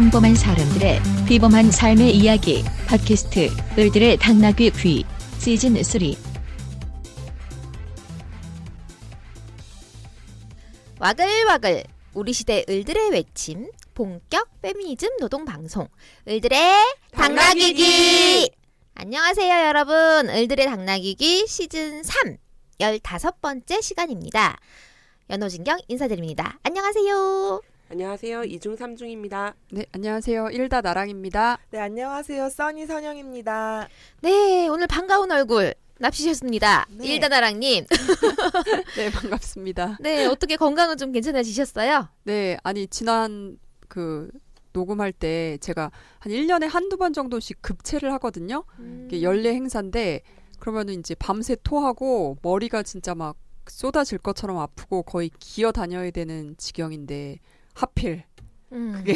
평범한 사람들의 비범한 삶의 이야기 팟캐스트 을들의 당나귀 귀 시즌 3. 와글와글 우리 시대 을들의 외침 본격 페미니즘 노동 방송 을들의 당나귀기. 안녕하세요 여러분. 을들의 당나귀기 시즌 3 15번째 시간입니다. 연호진경 인사드립니다. 안녕하세요. 안녕하세요. 이중삼중입니다. 네, 안녕하세요. 일다 나랑입니다. 네, 안녕하세요. 써니 선영입니다. 네, 오늘 반가운 얼굴 납치셨습니다. 네. 일다나랑님. 네, 반갑습니다. 네, 어떻게 건강은 좀 괜찮아지셨어요? 네, 아니 지난 녹음할 때 제가 한 1년에 한두 번 정도씩 급체를 하거든요. 이게 연례 행사인데 그러면은 이제 밤새 토하고 머리가 진짜 막 쏟아질 것처럼 아프고 거의 기어 다녀야 되는 지경인데 하필 그게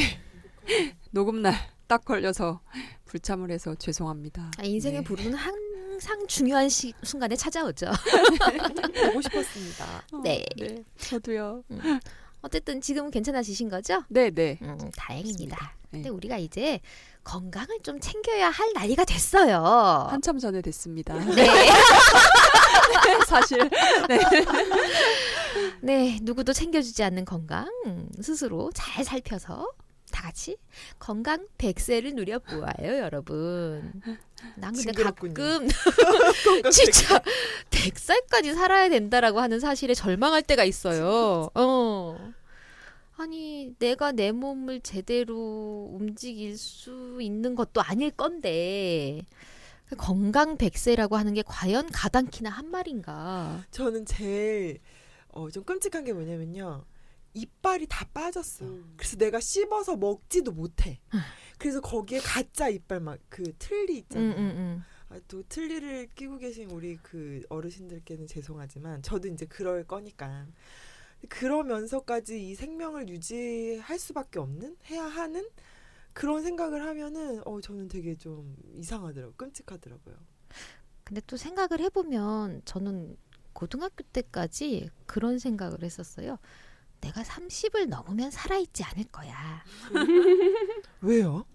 녹음날 딱 걸려서 불참을 해서 죄송합니다. 인생의 네. 부르는 항상 중요한 순간에 찾아오죠. 보고 싶었습니다. 네. 네, 저도요. 어쨌든 지금 괜찮아지신 거죠? 네, 네. 다행입니다. 네. 근데 우리가 이제 건강을 좀 챙겨야 할 나이가 됐어요. 한참 전에 됐습니다. 네. 사실. 네. 네, 누구도 챙겨주지 않는 건강 스스로 잘 살펴서 다 같이 건강 100세를 누려보아요, 여러분. 난 근데 징그럽군요. 가끔 진짜 100살까지 살아야 된다라고 하는 사실에 절망할 때가 있어요. 아니, 내가 내 몸을 제대로 움직일 수 있는 것도 아닐 건데 건강 100세라고 하는 게 과연 가당키나 한 말인가? 저는 제일 좀 끔찍한 게 뭐냐면요. 이빨이 다 빠졌어. 그래서 내가 씹어서 먹지도 못해. 그래서 거기에 가짜 이빨 막 그 틀니 있잖아요. 또 틀니를 끼고 계신 우리 그 어르신들께는 죄송하지만 저도 이제 그럴 거니까. 그러면서까지 이 생명을 유지할 수밖에 없는 해야 하는 그런 생각을 하면은 저는 되게 좀 이상하더라고요. 끔찍하더라고요. 근데 또 생각을 해보면 저는 고등학교 때까지 그런 생각을 했었어요. 내가 30을 넘으면 살아있지 않을 거야. 왜요?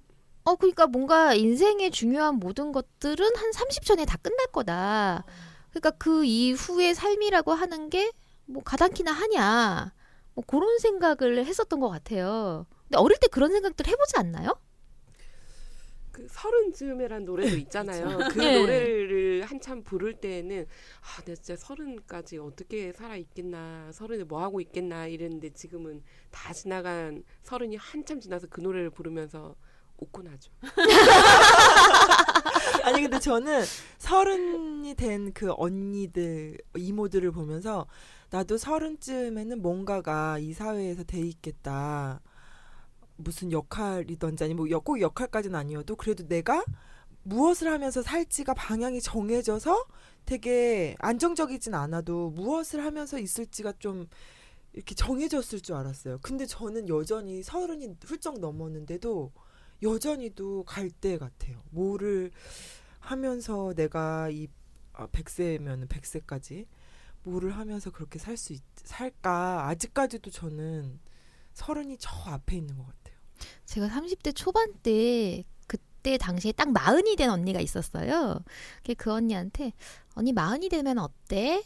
그러니까 뭔가 인생의 중요한 모든 것들은 한 30 전에 다 끝날 거다. 그러니까 그 이후의 삶이라고 하는 게 뭐 가당키나 하냐. 뭐 그런 생각을 했었던 것 같아요. 근데 어릴 때 그런 생각들 해보지 않나요? 그 서른쯤이란 노래도 있잖아요. 그 네. 노래를 한참 부를 때에는 내가 진짜 30까지 어떻게 살아 있겠나, 30에 뭐 하고 있겠나 이랬는데 지금은 다 지나간 30이 한참 지나서 그 노래를 부르면서 웃고 나죠. 아니 근데 저는 30이 된 그 언니들 이모들을 보면서 나도 30쯤에는 뭔가가 이 사회에서 돼 있겠다. 무슨 역할이든지 아니 꼭 역할까지는 아니어도 그래도 내가 무엇을 하면서 살지가 방향이 정해져서 되게 안정적이진 않아도 무엇을 하면서 있을지가 좀 이렇게 정해졌을 줄 알았어요. 근데 저는 여전히 30이 훌쩍 넘었는데도 여전히도 갈 때 같아요. 뭐를 하면서 내가 이 100세면 100세까지 뭐를 하면서 그렇게 살까? 아직까지도 저는 30이 저 앞에 있는 것 같아요. 제가 30대 초반 때 그때 당시에 딱 40이 된 언니가 있었어요. 그 언니한테 언니 40이 되면 어때?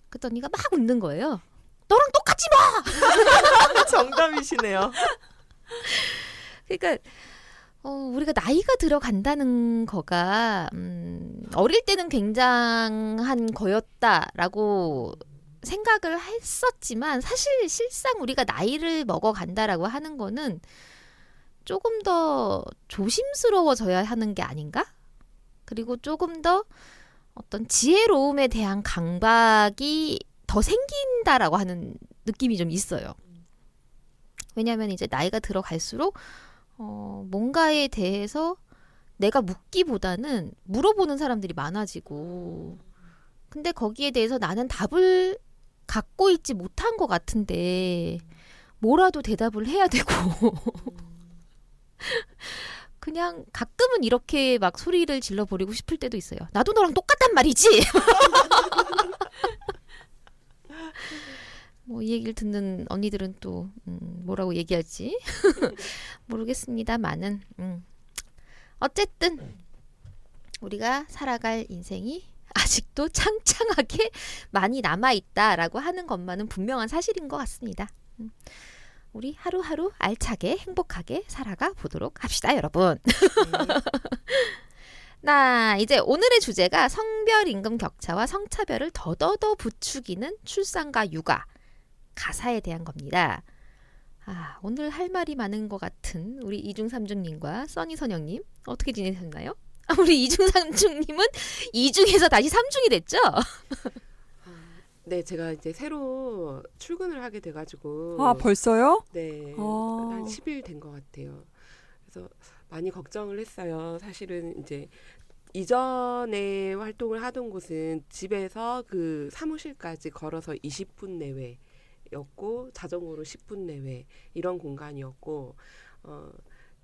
그때 언니가 막 웃는 거예요. 너랑 똑같지 뭐! 정답이시네요. 그러니까 우리가 나이가 들어간다는 거가 어릴 때는 굉장한 거였다라고 생각을 했었지만 사실 실상 우리가 나이를 먹어간다라고 하는 거는 조금 더 조심스러워져야 하는 게 아닌가? 그리고 조금 더 어떤 지혜로움에 대한 강박이 더 생긴다라고 하는 느낌이 좀 있어요. 왜냐하면 이제 나이가 들어갈수록 뭔가에 대해서 내가 묻기보다는 물어보는 사람들이 많아지고 근데 거기에 대해서 나는 답을 갖고 있지 못한 것 같은데 뭐라도 대답을 해야 되고 그냥 가끔은 이렇게 막 소리를 질러버리고 싶을 때도 있어요. 나도 너랑 똑같단 말이지. 뭐 이 얘기를 듣는 언니들은 또 뭐라고 얘기할지 모르겠습니다만은 어쨌든 우리가 살아갈 인생이 아직도 창창하게 많이 남아있다라고 하는 것만은 분명한 사실인 것 같습니다. 우리 하루하루 알차게 행복하게 살아가 보도록 합시다, 여러분. 나 이제 오늘의 주제가 성별 임금 격차와 성차별을 더더더 부추기는 출산과 육아 가사에 대한 겁니다. 오늘 할 말이 많은 것 같은 우리 이중삼중님과 써니선영님 어떻게 지내셨나요? 우리 이중삼중님은 이중에서 다시 삼중이 됐죠? 네, 제가 이제 새로 출근을 하게 돼가지고 벌써요? 네, 아. 한 10일 된 것 같아요. 그래서 많이 걱정을 했어요. 사실은 이제 이전에 활동을 하던 곳은 집에서 그 사무실까지 걸어서 20분 내외였고 자전거로 10분 내외 이런 공간이었고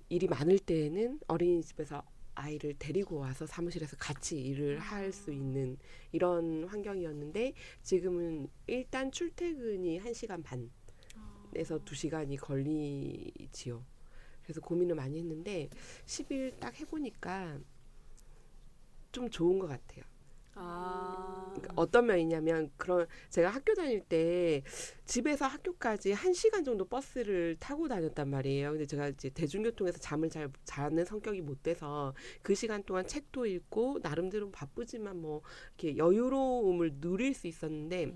일이 많을 때에는 어린이집에서 아이를 데리고 와서 사무실에서 같이 일을 할 수 있는 이런 환경이었는데 지금은 일단 출퇴근이 1시간 반에서 2시간이 걸리지요. 그래서 고민을 많이 했는데 10일 딱 해보니까 좀 좋은 것 같아요. 그러니까 어떤 면이냐면 제가 학교 다닐 때 집에서 학교까지 1시간 정도 버스를 타고 다녔단 말이에요. 근데 제가 이제 대중교통에서 잠을 잘 자는 성격이 못 돼서 그 시간 동안 책도 읽고 나름대로 바쁘지만 뭐 이렇게 여유로움을 누릴 수 있었는데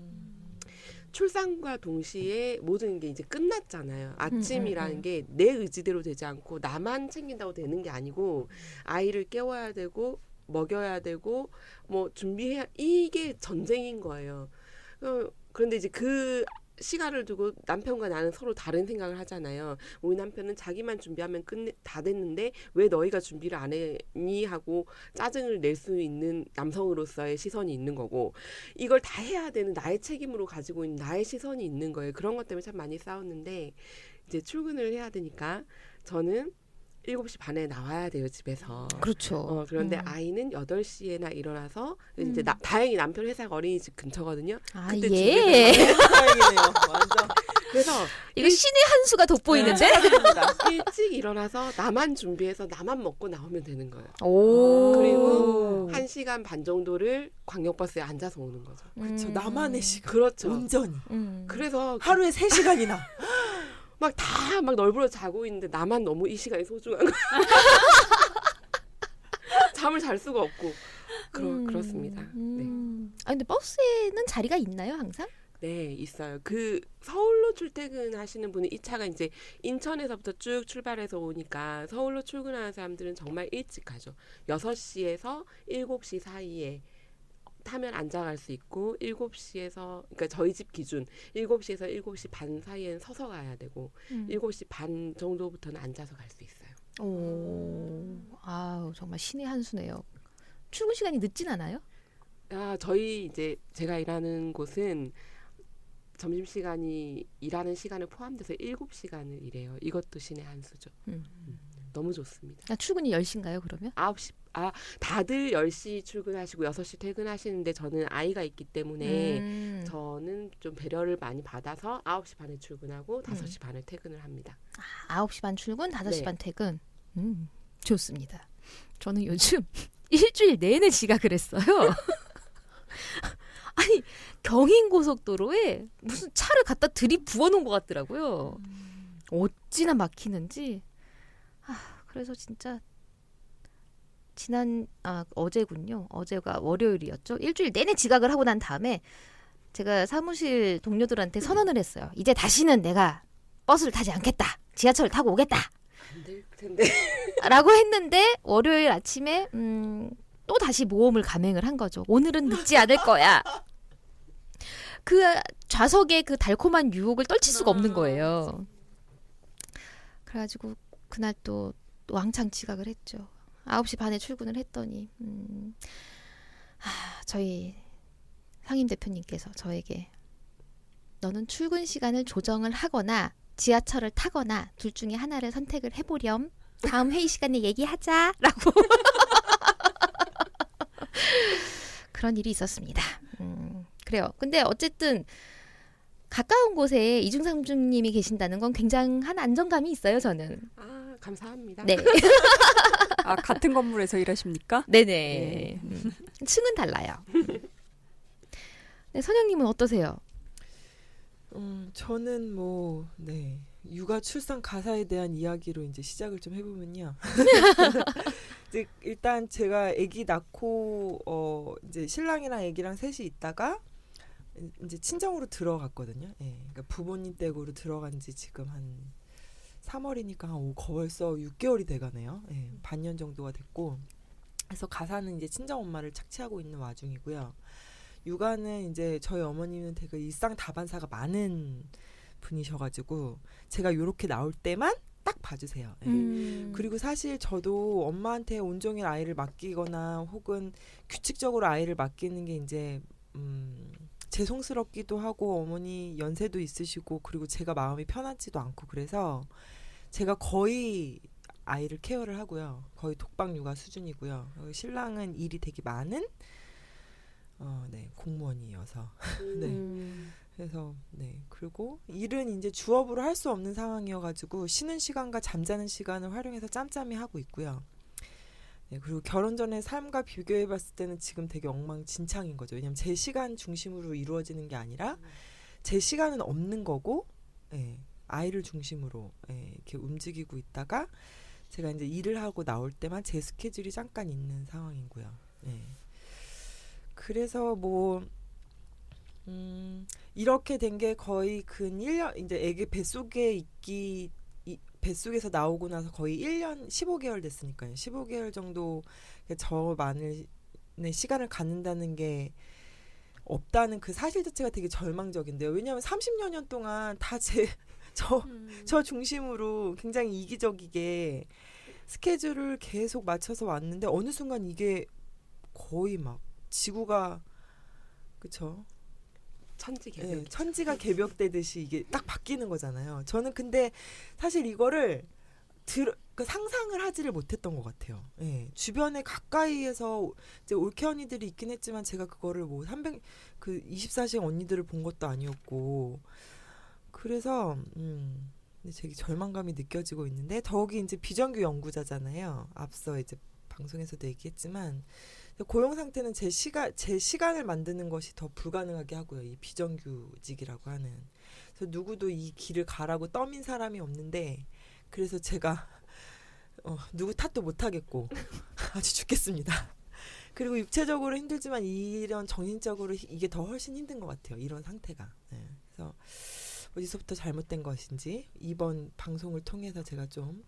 출산과 동시에 모든 게 이제 끝났잖아요. 아침이라는 게 내 의지대로 되지 않고 나만 챙긴다고 되는 게 아니고 아이를 깨워야 되고 먹여야 되고 뭐 준비해야 이게 전쟁인 거예요. 그런데 이제 그 시간을 두고 남편과 나는 서로 다른 생각을 하잖아요. 우리 남편은 자기만 준비하면 다 됐는데 왜 너희가 준비를 안 했니 하고 짜증을 낼 수 있는 남성으로서의 시선이 있는 거고 이걸 다 해야 되는 나의 책임으로 가지고 있는 나의 시선이 있는 거예요. 그런 것 때문에 참 많이 싸웠는데 이제 출근을 해야 되니까 저는 7시 반에 나와야 돼요, 집에서. 그렇죠. 그런데 아이는 8시에나 일어나서 이제 다행히 남편 회사가 어린이집 근처거든요. 그때 예. 다행이네요. 완전. 그래서 이거 신의 한 수가 돋보이는데? 일찍 일어나서 나만 준비해서 나만 먹고 나오면 되는 거예요. 오. 그리고 1시간 반 정도를 광역버스에 앉아서 오는 거죠. 그렇죠. 나만의 시간. 그렇죠. 온전히. 그래서 하루에 3시간이나. 막 다 막 널브러 자고 있는데 나만 너무 이 시간이 소중한 거야. 잠을 잘 수가 없고 그렇습니다. 네. 근데 버스에는 자리가 있나요, 항상? 네, 있어요. 그 서울로 출퇴근하시는 분은 이 차가 이제 인천에서부터 쭉 출발해서 오니까 서울로 출근하는 사람들은 정말 일찍 가죠. 6시에서 7시 사이에 타면 앉아갈 수 있고 7시에서 그러니까 저희 집 기준 7시에서 7시 반 사이에는 서서 가야 되고 7시 반 정도부터는 앉아서 갈 수 있어요. 오. 아우, 정말 신의 한 수네요. 출근 시간이 늦진 않아요? 저희 이제 제가 일하는 곳은 점심시간이 일하는 시간을 포함돼서 7시간을 일해요. 이것도 신의 한 수죠. 너무 좋습니다. 출근이 10시인가요, 그러면? 9시, 다들 10시 출근하시고 6시 퇴근하시는데 저는 아이가 있기 때문에 저는 좀 배려를 많이 받아서 9시 반에 출근하고 5시 반에 퇴근을 합니다. 9시 반 출근, 5시 네. 반 퇴근. 좋습니다. 저는 요즘 일주일 내내 지각을 했어요. 아니, 경인고속도로에 무슨 차를 갖다 들이부어놓은 것 같더라고요. 어찌나 막히는지. 그래서 진짜 어제군요. 어제가 월요일이었죠. 일주일 내내 지각을 하고 난 다음에 제가 사무실 동료들한테 선언을 했어요. 이제 다시는 내가 버스를 타지 않겠다. 지하철을 타고 오겠다. 안 될 텐데. 라고 했는데 월요일 아침에 또 다시 모험을 감행을 한 거죠. 오늘은 늦지 않을 거야. 그 좌석의 그 달콤한 유혹을 떨칠 수가 없는 거예요. 그래가지고 그날 또 왕창 지각을 했죠. 9시 반에 출근을 했더니 저희 상임 대표님께서 저에게 너는 출근 시간을 조정을 하거나 지하철을 타거나 둘 중에 하나를 선택을 해보렴. 다음 회의 시간에 얘기하자라고 그런 일이 있었습니다. 그래요. 근데 어쨌든 가까운 곳에 이중삼중님이 계신다는 건 굉장한 안정감이 있어요, 저는. 아, 감사합니다. 네. 아, 같은 건물에서 일하십니까? 네네. 층은 달라요. 네, 선영님은 어떠세요? 저는 뭐, 네. 육아 출산 가사에 대한 이야기로 이제 시작을 좀 해보면요. 이제 일단 제가 아기 낳고, 이제 신랑이랑 아기랑 셋이 있다가, 이제 친정으로 들어갔거든요. 예. 그러니까 부모님 댁으로 들어간 지 지금 한 3월이니까 벌써 6개월이 돼가네요. 예. 반년 정도가 됐고. 그래서 가사는 이제 친정 엄마를 착취하고 있는 와중이고요. 육아는 이제 저희 어머니는 되게 일상 다반사가 많은 분이셔가지고 제가 요렇게 나올 때만 딱 봐주세요. 예. 그리고 사실 저도 엄마한테 온종일 아이를 맡기거나 혹은 규칙적으로 아이를 맡기는 게 이제 죄송스럽기도 하고 어머니 연세도 있으시고 그리고 제가 마음이 편하지도 않고 그래서 제가 거의 아이를 케어를 하고요. 거의 독박 육아 수준이고요. 신랑은 일이 되게 많은 네, 공무원이어서 네. 그래서 네. 그리고 일은 이제 주업으로 할 수 없는 상황이어가지고 쉬는 시간과 잠자는 시간을 활용해서 짬짬이 하고 있고요. 네, 그리고 결혼 전의 삶과 비교해봤을 때는 지금 되게 엉망진창인 거죠. 왜냐하면 제 시간 중심으로 이루어지는 게 아니라 제 시간은 없는 거고, 예, 아이를 중심으로 이렇게 움직이고 있다가 제가 이제 일을 하고 나올 때만 제 스케줄이 잠깐 있는 상황이고요. 예. 그래서 뭐 이렇게 된 게 거의 근 1년 이제 애기 뱃속에서 나오고 나서 거의 1년 15개월 됐으니까요. 15개월 정도 저만의 시간을 갖는다는 게 없다는 그 사실 자체가 되게 절망적인데요. 왜냐하면 30여 년 동안 다 저 중심으로 굉장히 이기적이게 스케줄을 계속 맞춰서 왔는데 어느 순간 이게 거의 막 지구가 그쵸? 천지개벽. 네, 천지가 개벽되듯이 이게 딱 바뀌는 거잖아요. 저는 근데 사실 이거를 상상을 하지를 못했던 것 같아요. 네, 주변에 가까이에서 이제 올케 언니들이 있긴 했지만 제가 그거를 뭐 24시간 언니들을 본 것도 아니었고 그래서 되게 절망감이 느껴지고 있는데 더욱이 이제 비정규 연구자잖아요. 앞서 이제 방송에서도 얘기했지만 고용 상태는 제 시간을 만드는 것이 더 불가능하게 하고요. 이 비정규직이라고 하는. 그래서 누구도 이 길을 가라고 떠민 사람이 없는데 그래서 제가 누구 탓도 못 하겠고 아주 죽겠습니다. 그리고 육체적으로 힘들지만 이런 정신적으로 이게 더 훨씬 힘든 것 같아요. 이런 상태가. 네. 그래서 어디서부터 잘못된 것인지 이번 방송을 통해서 제가 좀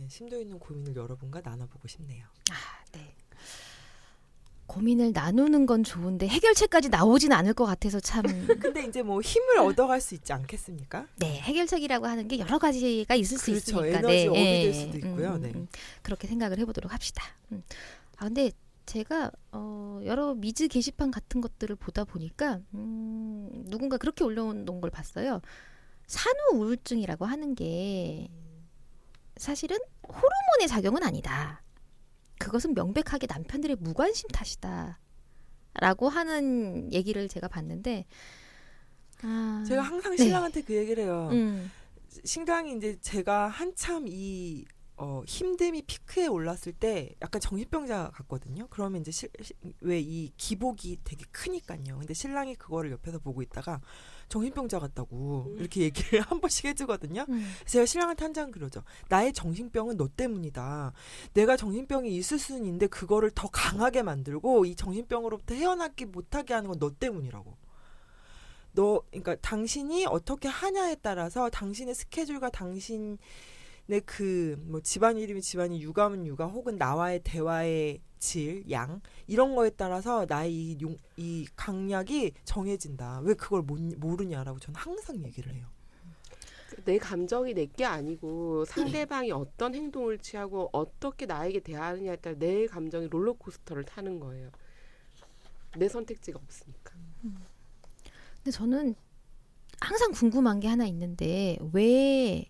심도 있는 고민을 여러분과 나눠보고 싶네요. 아, 네. 고민을 나누는 건 좋은데 해결책까지 나오진 않을 것 같아서 참. 근데 이제 뭐 힘을 얻어갈 수 있지 않겠습니까? 네, 해결책이라고 하는 게 여러 가지가 있을 수 그렇죠. 있으니까. 에너지 네, 업이 네. 될 수도 있고요. 네. 그렇게 생각을 해보도록 합시다. 아 근데 제가 여러 미즈 게시판 같은 것들을 보다 보니까 누군가 그렇게 올려놓은 걸 봤어요. 산후 우울증이라고 하는 게 사실은 호르몬의 작용은 아니다. 그것은 명백하게 남편들의 무관심 탓이다. 라고 하는 얘기를 제가 봤는데 제가 항상 네. 신랑한테 그 얘기를 해요. 신랑이 이제 제가 한참 이 힘듦이 피크에 올랐을 때 약간 정신병자 같거든요. 그러면 이제 왜 이 기복이 되게 크니까요. 근데 신랑이 그거를 옆에서 보고 있다가 정신병자 같다고 이렇게 얘기를 한 번씩 해주거든요. 제가 신랑한테 한 장 그러죠. 나의 정신병은 너 때문이다. 내가 정신병이 있을 수는 있는데 그거를 더 강하게 만들고 이 정신병으로부터 헤어나기 못하게 하는 건 너 때문이라고. 그러니까 당신이 어떻게 하냐에 따라서 당신의 스케줄과 당신의 뭐 집안일이면 집안일, 육아면 육아, 혹은 나와의 대화의 질, 양 이런 거에 따라서 나의 이 강약이 정해진다. 왜 그걸 모르냐라고 저는 항상 얘기를 해요. 내 감정이 내 게 아니고 상대방이 어떤 행동을 취하고 어떻게 나에게 대하느냐에 따라 내 감정이 롤러코스터를 타는 거예요. 내 선택지가 없으니까. 근데 저는 항상 궁금한 게 하나 있는데 왜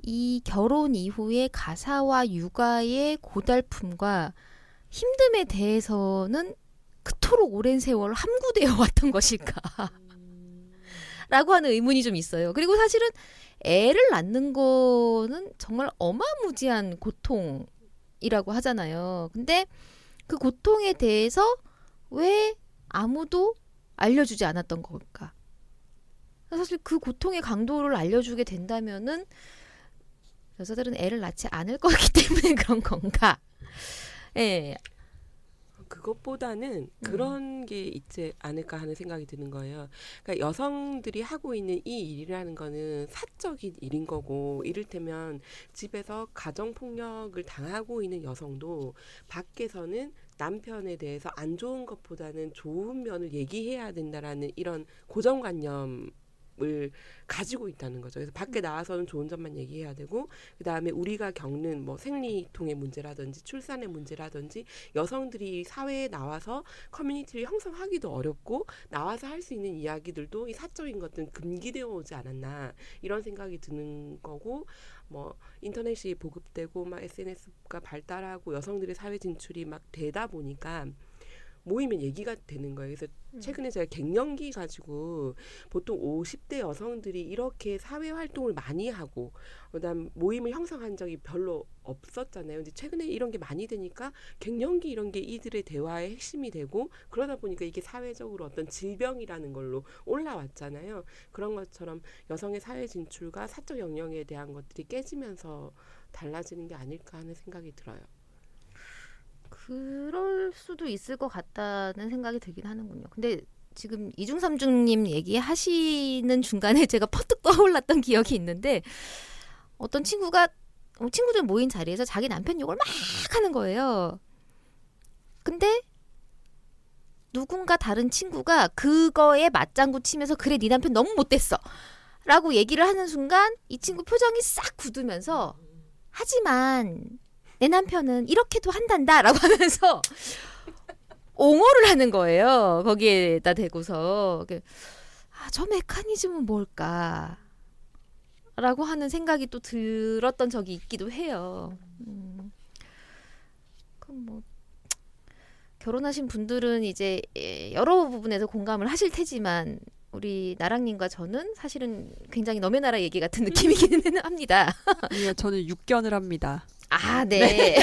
이 결혼 이후에 가사와 육아의 고달픔과 힘듦에 대해서는 그토록 오랜 세월 함구되어 왔던 것일까? 라고 하는 의문이 좀 있어요. 그리고 사실은 애를 낳는 거는 정말 어마무지한 고통이라고 하잖아요. 근데 그 고통에 대해서 왜 아무도 알려주지 않았던 걸까? 사실 그 고통의 강도를 알려주게 된다면은 여자들은 애를 낳지 않을 거기 때문에 그런 건가? 예. 그것보다는 그런 게 있지 않을까 하는 생각이 드는 거예요. 그러니까 여성들이 하고 있는 이 일이라는 거는 사적인 일인 거고, 이를테면 집에서 가정폭력을 당하고 있는 여성도 밖에서는 남편에 대해서 안 좋은 것보다는 좋은 면을 얘기해야 된다라는 이런 고정관념 을 가지고 있다는 거죠. 그래서 밖에 나와서는 좋은 점만 얘기해야 되고, 그다음에 우리가 겪는 뭐 생리통의 문제라든지 출산의 문제라든지 여성들이 사회에 나와서 커뮤니티를 형성하기도 어렵고 나와서 할 수 있는 이야기들도 이 사적인 것들은 금기되어 오지 않았나 이런 생각이 드는 거고, 뭐 인터넷이 보급되고 막 SNS가 발달하고 여성들의 사회 진출이 막 되다 보니까 모이면 얘기가 되는 거예요. 그래서 최근에 제가 갱년기 가지고 보통 50대 여성들이 이렇게 사회 활동을 많이 하고 그다음 모임을 형성한 적이 별로 없었잖아요. 근데 최근에 이런 게 많이 되니까 갱년기 이런 게 이들의 대화의 핵심이 되고, 그러다 보니까 이게 사회적으로 어떤 질병이라는 걸로 올라왔잖아요. 그런 것처럼 여성의 사회 진출과 사적 영역에 대한 것들이 깨지면서 달라지는 게 아닐까 하는 생각이 들어요. 그럴 수도 있을 것 같다는 생각이 들긴 하는군요. 근데 지금 이중삼중님 얘기하시는 중간에 제가 퍼뜩 떠올랐던 기억이 있는데, 어떤 친구들 모인 자리에서 자기 남편 욕을 막 하는 거예요. 근데 누군가 다른 친구가 그거에 맞장구 치면서 그래 네 남편 너무 못됐어 라고 얘기를 하는 순간 이 친구 표정이 싹 굳으면서 하지만 내 남편은 이렇게도 한단다 라고 하면서 옹호를 하는 거예요. 거기에다 대고서. 저 메커니즘은 뭘까? 라고 하는 생각이 또 들었던 적이 있기도 해요. 그럼 뭐 결혼하신 분들은 이제 여러 부분에서 공감을 하실 테지만 우리 나랑님과 저는 사실은 굉장히 너의 나라 얘기 같은 느낌이기는 합니다. 예, 저는 육견을 합니다. 아, 네.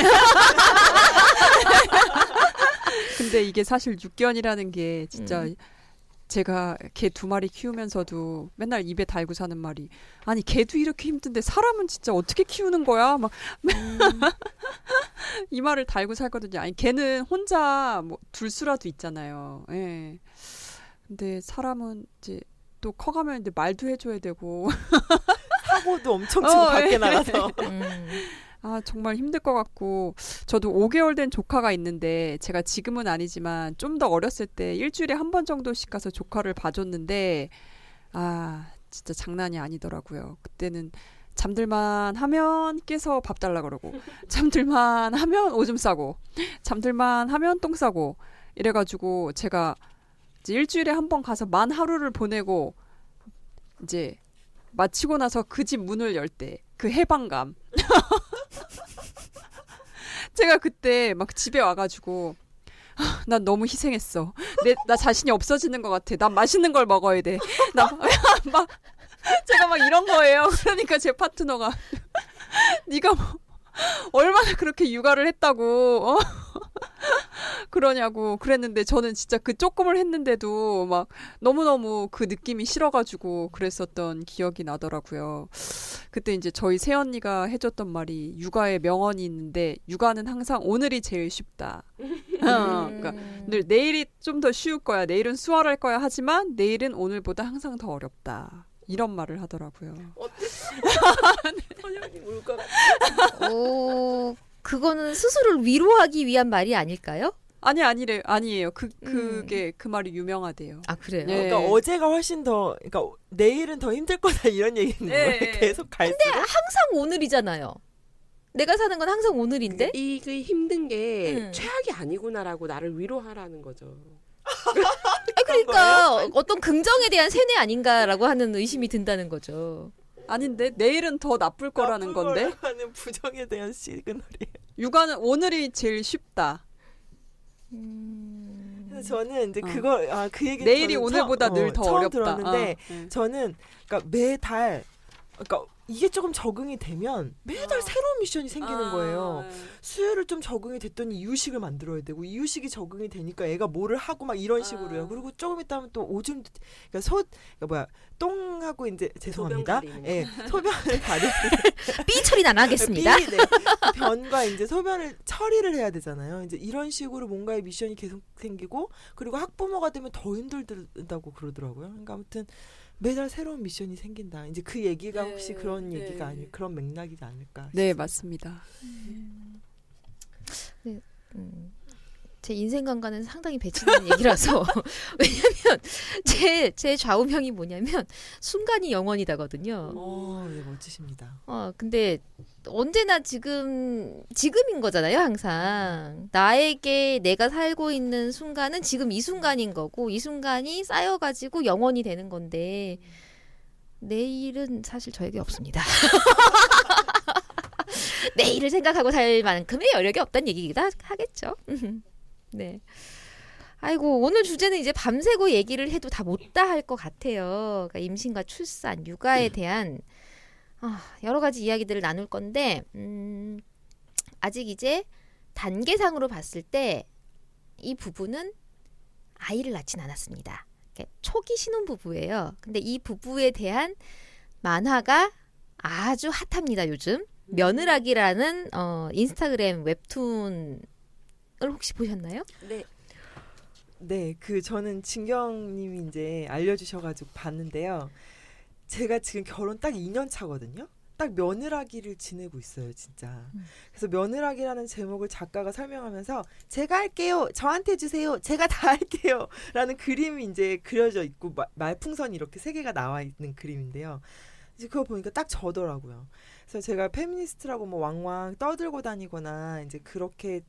근데 이게 사실 육견이라는 게 진짜 제가 개 2마리 키우면서도 맨날 입에 달고 사는 말이, 아니 개도 이렇게 힘든데 사람은 진짜 어떻게 키우는 거야? 막 이 말을 달고 살거든요. 아니 개는 혼자 뭐 둘수라도 있잖아요. 예. 근데 사람은 이제 또 커가면 이제 말도 해줘야 되고 사고도 엄청 치고 밖에 나가서. 아, 정말 힘들 것 같고, 저도 5개월 된 조카가 있는데, 제가 지금은 아니지만 좀 더 어렸을 때 일주일에 한 번 정도씩 가서 조카를 봐줬는데, 아, 진짜 장난이 아니더라고요. 그때는 잠들만 하면 깨서 밥 달라 그러고, 잠들만 하면 오줌 싸고, 잠들만 하면 똥 싸고, 이래가지고 제가 이제 일주일에 한 번 가서 만 하루를 보내고, 이제 마치고 나서 그 집 문을 열 때, 그 해방감. 제가 그때 막 집에 와가지고 난 너무 희생했어. 나 자신이 없어지는 것 같아. 난 맛있는 걸 먹어야 돼. 제가 막 이런 거예요. 그러니까 제 파트너가 네가 뭐 얼마나 그렇게 육아를 했다고 그러냐고 그랬는데, 저는 진짜 그 조금을 했는데도 막 너무너무 그 느낌이 싫어가지고 그랬었던 기억이 나더라고요. 그때 이제 저희 새언니가 해줬던 말이, 육아의 명언이 있는데 육아는 항상 오늘이 제일 쉽다. 그러니까 늘 내일이 좀 더 쉬울 거야, 내일은 수월할 거야, 하지만 내일은 오늘보다 항상 더 어렵다. 이런 말을 하더라고요. 선영이 울것 오, 그거는 스스로를 위로하기 위한 말이 아닐까요? 아니에요. 그게 그 말이 유명하대요. 아, 그래요? 예. 그러니까 어제가 훨씬 더, 그러니까 내일은 더 힘들 거다 이런 얘기는 거예요. 계속 갈수록. 항상 오늘이잖아요. 내가 사는 건 항상 오늘인데? 이게 힘든 게 최악이 아니구나라고 나를 위로하라는 거죠. 그러니까 어떤 긍정에 대한 세뇌 아닌가라고 하는 의심이 든다는 거죠. 아닌데 내일은 더 나쁠 거라는 건데. 하는 부정에 대한 시그널이에요. 육아는 오늘이 제일 쉽다. 그래서 저는 이제 그 얘기 내일이 오늘보다 늘 더 처음 어렵다. 들었는데 네. 저는 그러니까 매달 그러니까 이게 조금 적응이 되면 매달 새로운 미션이 생기는 거예요. 수요일을 좀 적응이 됐더니 이유식을 만들어야 되고 이유식이 적응이 되니까 애가 뭐를 하고 막 이런 식으로요. 그리고 조금 있다 하면 또 오줌 그러니까 똥하고 이제 죄송합니다. 소변 가리는 예. 소변을 가릴 삐 처리는 안 하겠습니다. 네. 변과 이제 소변을 처리를 해야 되잖아요. 이제 이런 식으로 뭔가의 미션이 계속 생기고 그리고 학부모가 되면 더 힘들다고 그러더라고요. 그러니까 아무튼 매달 새로운 미션이 생긴다. 이제 그 얘기가 혹시 그런 얘기가 그런 맥락이지 않을까 싶습니다. 네, 맞습니다. 제 인생관과는 상당히 배치되는 얘기라서 왜냐면 제 좌우명이 뭐냐면 순간이 영원이다거든요. 네, 멋지십니다. 근데 언제나 지금인 거잖아요, 항상. 나에게 내가 살고 있는 순간은 지금 이 순간인 거고, 이 순간이 쌓여가지고 영원이 되는 건데, 내일은 사실 저에게 없습니다. 내일을 생각하고 살 만큼의 여력이 없다는 얘기이기도 하겠죠. 네. 아이고, 오늘 주제는 이제 밤새고 얘기를 해도 다 못다 할 것 같아요. 그러니까 임신과 출산, 육아에 대한 여러 가지 이야기들을 나눌 건데, 아직 이제 단계상으로 봤을 때 이 부부는 아이를 낳진 않았습니다. 그러니까 초기 신혼부부예요. 근데 이 부부에 대한 만화가 아주 핫합니다, 요즘. 며느라기라는 인스타그램 웹툰을 혹시 보셨나요? 네. 네, 저는 진경님이 이제 알려주셔가지고 봤는데요. 제가 지금 결혼 딱 2년 차거든요. 딱 며느라기를 지내고 있어요, 진짜. 그래서 며느라기라는 제목을 작가가 설명하면서 제가 할게요, 저한테 주세요, 제가 다 할게요 라는 그림이 이제 그려져 있고 말풍선이 이렇게 3개가 나와 있는 그림인데요. 이제 그거 보니까 딱 저더라고요. 그래서 제가 페미니스트라고 뭐 왕왕 떠들고 다니거나 이제 그렇게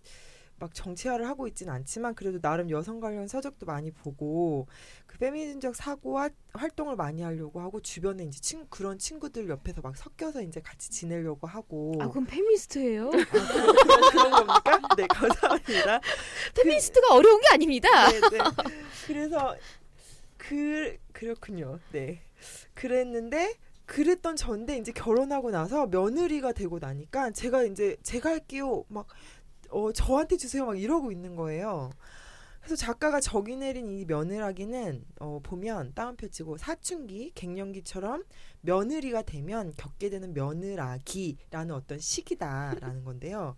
막 정치화를 하고 있지는 않지만 그래도 나름 여성 관련 서적도 많이 보고 그 페미니즘적 사고와 활동을 많이 하려고 하고 주변에 이제 그런 친구들 옆에서 막 섞여서 이제 같이 지내려고 하고. 그럼 페미니스트예요? 그런 겁니까? 네, 감사합니다. 페미니스트가 어려운 게 아닙니다. 네. 그래서 그렇군요. 네. 그랬는데 그랬던 전데 이제 결혼하고 나서 며느리가 되고 나니까 제가 할게요. 막 저한테 주세요 막 이러고 있는 거예요. 그래서 작가가 적이 내린 이 며느라기는 보면 따옴표 치고 사춘기, 갱년기처럼 며느리가 되면 겪게 되는 며느라기라는 어떤 시기다라는 건데요.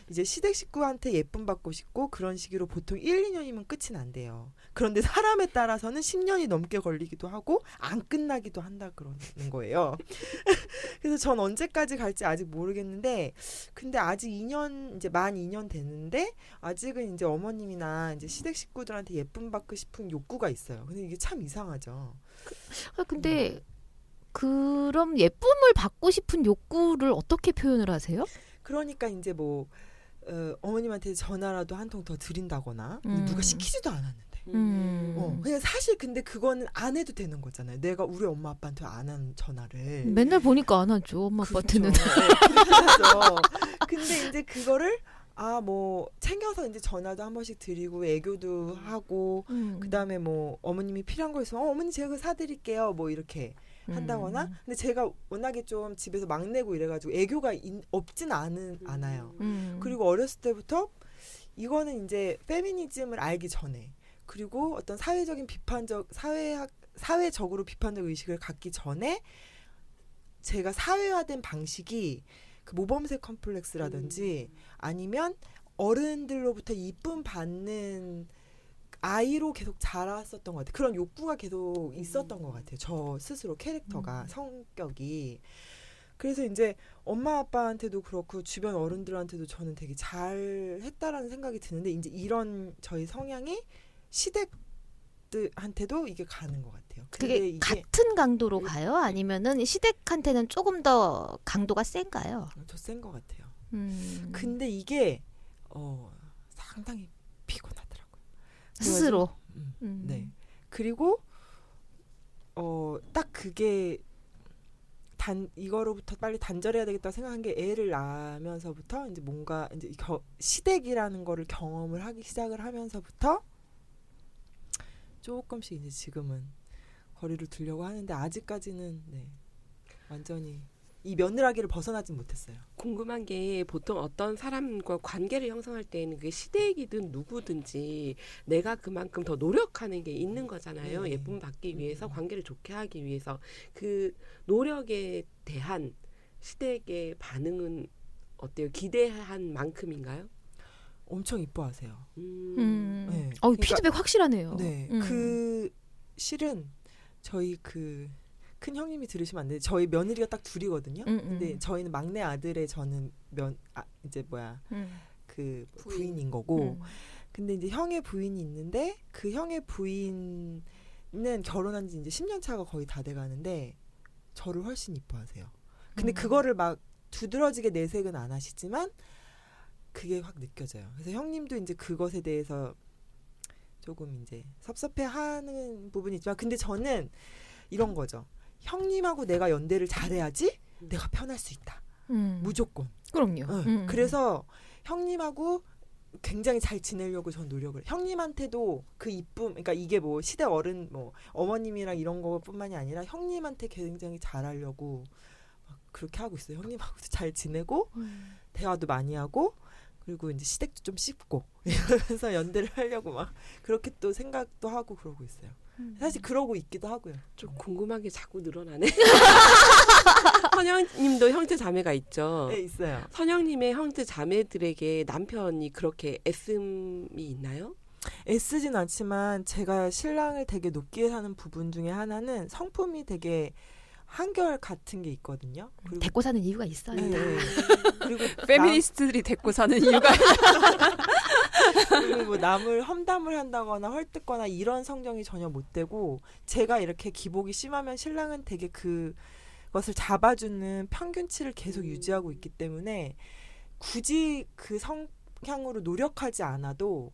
이제 시댁 식구한테 예쁨 받고 싶고 그런 시기로 보통 1, 2년이면 끝이 난대요. 그런데 사람에 따라서는 10년이 넘게 걸리기도 하고 안 끝나기도 한다 그러는 거예요. 그래서 전 언제까지 갈지 아직 모르겠는데 근데 아직 2년 이제 만 2년 됐는데 아직은 이제 어머님이나 이제 시댁 식구들한테 예쁨 받고 싶은 욕구가 있어요. 근데 이게 참 이상하죠. 근데 그럼 예쁨을 받고 싶은 욕구를 어떻게 표현을 하세요? 그러니까 이제 뭐 어머님한테 전화라도 한 통 더 드린다거나 누가 시키지도 않았는데. 그냥 사실 근데 그거는 안 해도 되는 거잖아요. 내가 우리 엄마 아빠한테 안 한 전화를. 맨날 보니까 안 하죠. 엄마 아빠한테는. 그렇죠. 근데 이제 그거를 뭐 챙겨서 이제 전화도 한 번씩 드리고 애교도 하고 그다음에 뭐 어머님이 필요한 거 있으면 어머니 제가 그거 사드릴게요 뭐 이렇게 한다거나. 근데 제가 워낙에 좀 집에서 막내고 이래가지고 애교가 없진 않아요. 그리고 어렸을 때부터 이거는 이제 페미니즘을 알기 전에 그리고 어떤 사회적인 사회적으로 비판적 의식을 갖기 전에 제가 사회화된 방식이 그 모범생 컴플렉스라든지 아니면 어른들로부터 이쁨 받는 아이로 계속 자랐었던 것 같아요. 그런 욕구가 계속 있었던 것 같아요. 저 스스로 캐릭터가 성격이. 그래서 이제 엄마 아빠한테도 그렇고 주변 어른들한테도 저는 되게 잘했다라는 생각이 드는데 이제 이런 저희 성향이 시댁들한테도 이게 가는 것 같아요. 근데 그게 이게 같은 강도로 가요? 아니면은 시댁한테는 조금 더 강도가 센가요? 더 센 것 같아요. 근데 근데 이게 상당히 피곤하더라고요. 스스로. 네. 그리고 딱 그게 이거로부터 빨리 단절해야 되겠다 생각한 게 애를 낳으면서부터 이제 뭔가 이제 시댁이라는 거를 경험을 하기 시작을 하면서부터 조금씩 이제 지금은 거리를 두려고 하는데 아직까지는 네, 완전히 이 며느라기를 벗어나진 못했어요. 궁금한 게 보통 어떤 사람과 관계를 형성할 때는 그게 시댁이든 누구든지 내가 그만큼 더 노력하는 게 있는 거잖아요. 네. 예쁨 받기 위해서 관계를 좋게 하기 위해서 그 노력에 대한 시댁의 반응은 어때요? 기대한 만큼인가요? 엄청 이뻐하세요. 어, 네. 그러니까- 피드백 확실하네요. 네, 그 실은 저희 그 큰 형님이 들으시면 안 돼. 저희 며느리가 딱 둘이거든요. 근데 저희는 막내 아들의 저는 그 부인인 거고. 근데 이제 형의 부인이 있는데 그 형의 부인은 결혼한 지 이제 10년 차가 거의 다 돼 가는데 저를 훨씬 이뻐하세요. 근데 그거를 막 두드러지게 내색은 안 하시지만 그게 확 느껴져요. 그래서 형님도 이제 그것에 대해서 조금 이제 섭섭해하는 부분이 있지만 근데 저는 이런 거죠. 형님하고 내가 연대를 잘해야지 내가 편할 수 있다. 무조건. 그럼요. 그래서 형님하고 굉장히 잘 지내려고 전 노력을. 형님한테도 그 이쁨, 그러니까 이게 뭐 시대 어른, 뭐 어머님이랑 이런 거뿐만이 아니라 형님한테 굉장히 잘하려고 막 그렇게 하고 있어요. 형님하고도 잘 지내고 대화도 많이 하고 그리고 이제 시댁도 좀 씹고 이러면서 연대를 하려고 막 그렇게 또 생각도 하고 그러고 있어요. 사실 그러고 있기도 하고요. 좀 궁금한 게 자꾸 늘어나네. 선영님도 형제 자매가 있죠. 네, 있어요. 선영님의 형제 자매들에게 남편이 그렇게 애씀이 있나요? 애쓰진 않지만 제가 신랑을 되게 높게 사는 부분 중에 하나는 성품이 되게 한결 같은 게 있거든요. 그리고 데리고 사는 이유가 있어요. 네. 그리고 페미니스트들이 데리고 사는 이유가 그리고 뭐 남을 험담을 한다거나 헐뜯거나 이런 성정이 전혀 못 되고 제가 이렇게 기복이 심하면 신랑은 되게 그것을 잡아주는 평균치를 계속 유지하고 있기 때문에 굳이 그 성향으로 노력하지 않아도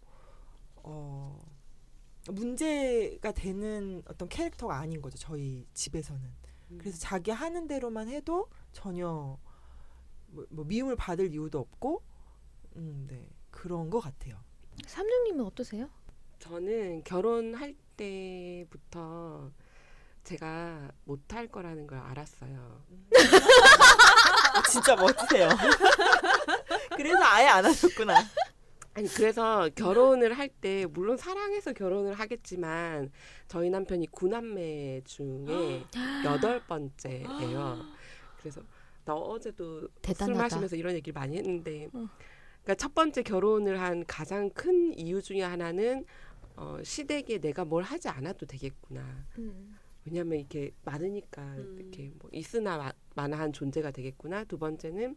문제가 되는 어떤 캐릭터가 아닌 거죠. 저희 집에서는. 그래서 자기 하는 대로만 해도 전혀 뭐 미움을 받을 이유도 없고 네. 그런 것 같아요. 삼육님은 어떠세요? 저는 결혼할 때부터 제가 못할 거라는 걸 알았어요. 진짜 멋지세요. 그래서 아예 안 하셨구나. 아니 그래서 결혼을 할 때 물론 사랑해서 결혼을 하겠지만 저희 남편이 9남매 중에 8번째예요. 그래서 나 어제도 대단하다. 술 마시면서 이런 얘기를 많이 했는데 그러니까 첫 번째 결혼을 한 가장 큰 이유 중에 하나는 시댁에 내가 뭘 하지 않아도 되겠구나. 왜냐하면 이렇게 많으니까 이렇게 뭐 있으나 마나한 존재가 되겠구나. 두 번째는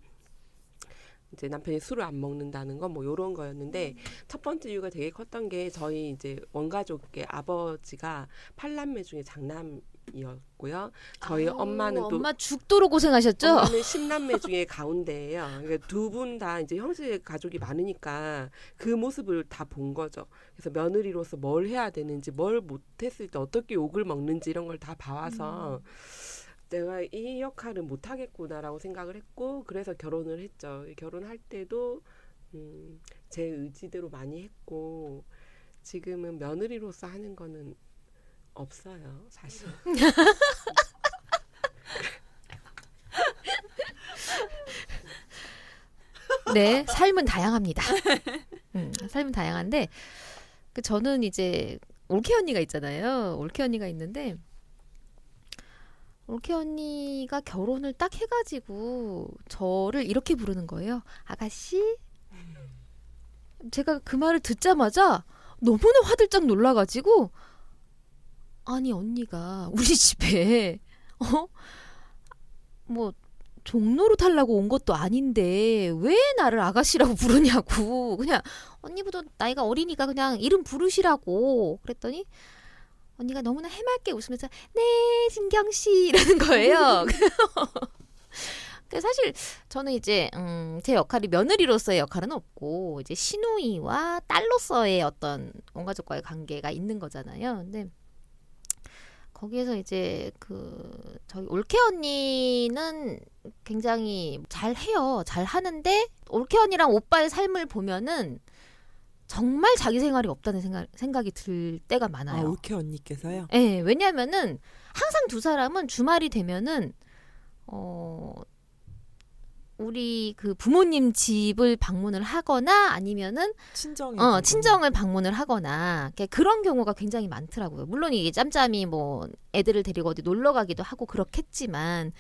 이제 남편이 술을 안 먹는다는 거 뭐 요런 거였는데 첫 번째 이유가 되게 컸던 게 저희 이제 원가족의 아버지가 8남매 중에 장남이었고요. 저희 엄마는 또 엄마 죽도록 고생하셨죠? 엄마는 10남매 중에 가운데예요. 그러니까 두 분 다 이제 형제 가족이 많으니까 그 모습을 다 본 거죠. 그래서 며느리로서 뭘 해야 되는지, 뭘 못했을 때 어떻게 욕을 먹는지 이런 걸 다 봐와서 내가 이 역할은 못하겠구나라고 생각을 했고 그래서 결혼을 했죠. 결혼할 때도 제 의지대로 많이 했고 지금은 며느리로서 하는 거는 없어요, 사실. 네, 삶은 다양합니다. 삶은 다양한데 저는 이제 올케 언니가 있잖아요. 올케 언니가 있는데 올케 언니가 결혼을 딱 해가지고 저를 이렇게 부르는 거예요. 아가씨? 제가 그 말을 듣자마자 너무나 화들짝 놀라가지고 아니 언니가 우리 집에 뭐 종로로 타려고 온 것도 아닌데 왜 나를 아가씨라고 부르냐고. 그냥 언니보다 나이가 어리니까 그냥 이름 부르시라고 그랬더니 언니가 너무나 해맑게 웃으면서 네 진경씨 이러는 거예요. 사실 저는 이제 제 역할이 며느리로서의 역할은 없고 이제 시누이와 딸로서의 어떤 원가족과의 관계가 있는 거잖아요. 근데 거기에서 이제 저희 올케 언니는 굉장히 잘해요. 잘하는데 올케 언니랑 오빠의 삶을 보면은 정말 자기 생활이 없다는 생각이 들 때가 많아요. 올케 언니께서요? 네, 왜냐하면은 항상 두 사람은 주말이 되면은 우리 그 부모님 집을 방문을 하거나 아니면은 친정을 방문을 하거나 그런 경우가 굉장히 많더라고요. 물론 이게 짬짬이 뭐 애들을 데리고 어디 놀러 가기도 하고 그렇겠지만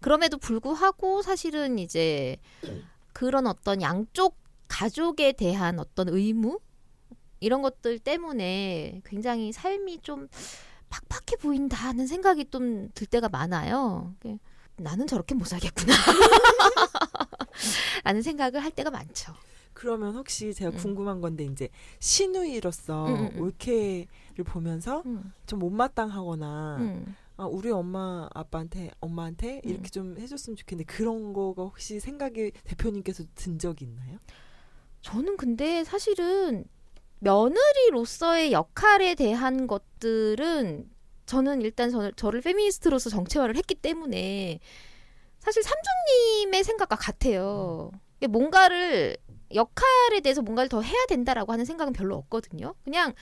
그럼에도 불구하고 사실은 이제 그런 어떤 양쪽 가족에 대한 어떤 의무 이런 것들 때문에 굉장히 삶이 좀 팍팍해 보인다는 생각이 좀 들 때가 많아요. 나는 저렇게 못 살겠구나 라는 생각을 할 때가 많죠. 그러면 혹시 제가 궁금한 건데 이제 시누이로서 올케를 보면서 좀 못마땅하거나 우리 엄마한테 이렇게 좀 해줬으면 좋겠는데 그런 거가 혹시 생각이 대표님께서 든 적이 있나요? 저는 근데 사실은 며느리로서의 역할에 대한 것들은 저는 일단 저를 페미니스트로서 정체화를 했기 때문에 사실 삼촌님의 생각과 같아요. 뭔가를 역할에 대해서 뭔가를 더 해야 된다라고 하는 생각은 별로 없거든요. 그냥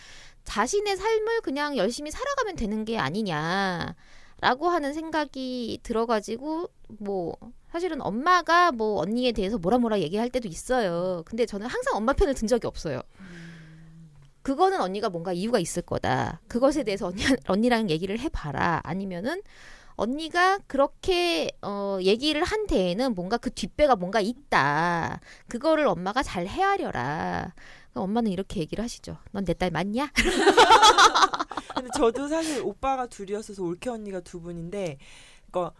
자신의 삶을 그냥 열심히 살아가면 되는 게 아니냐라고 하는 생각이 들어가지고 뭐 사실은 엄마가 뭐 언니에 대해서 뭐라 얘기할 때도 있어요. 근데 저는 항상 엄마 편을 든 적이 없어요. 그거는 언니가 뭔가 이유가 있을 거다. 그것에 대해서 언니랑 얘기를 해봐라. 아니면은 언니가 그렇게 얘기를 한 데에는 뭔가 그 뒷배가 뭔가 있다. 그거를 엄마가 잘 헤아려라. 엄마는 이렇게 얘기를 하시죠. 넌 내 딸 맞냐? 근데 저도 사실 오빠가 둘이었어서 올케 언니가 두 분인데, 그러니까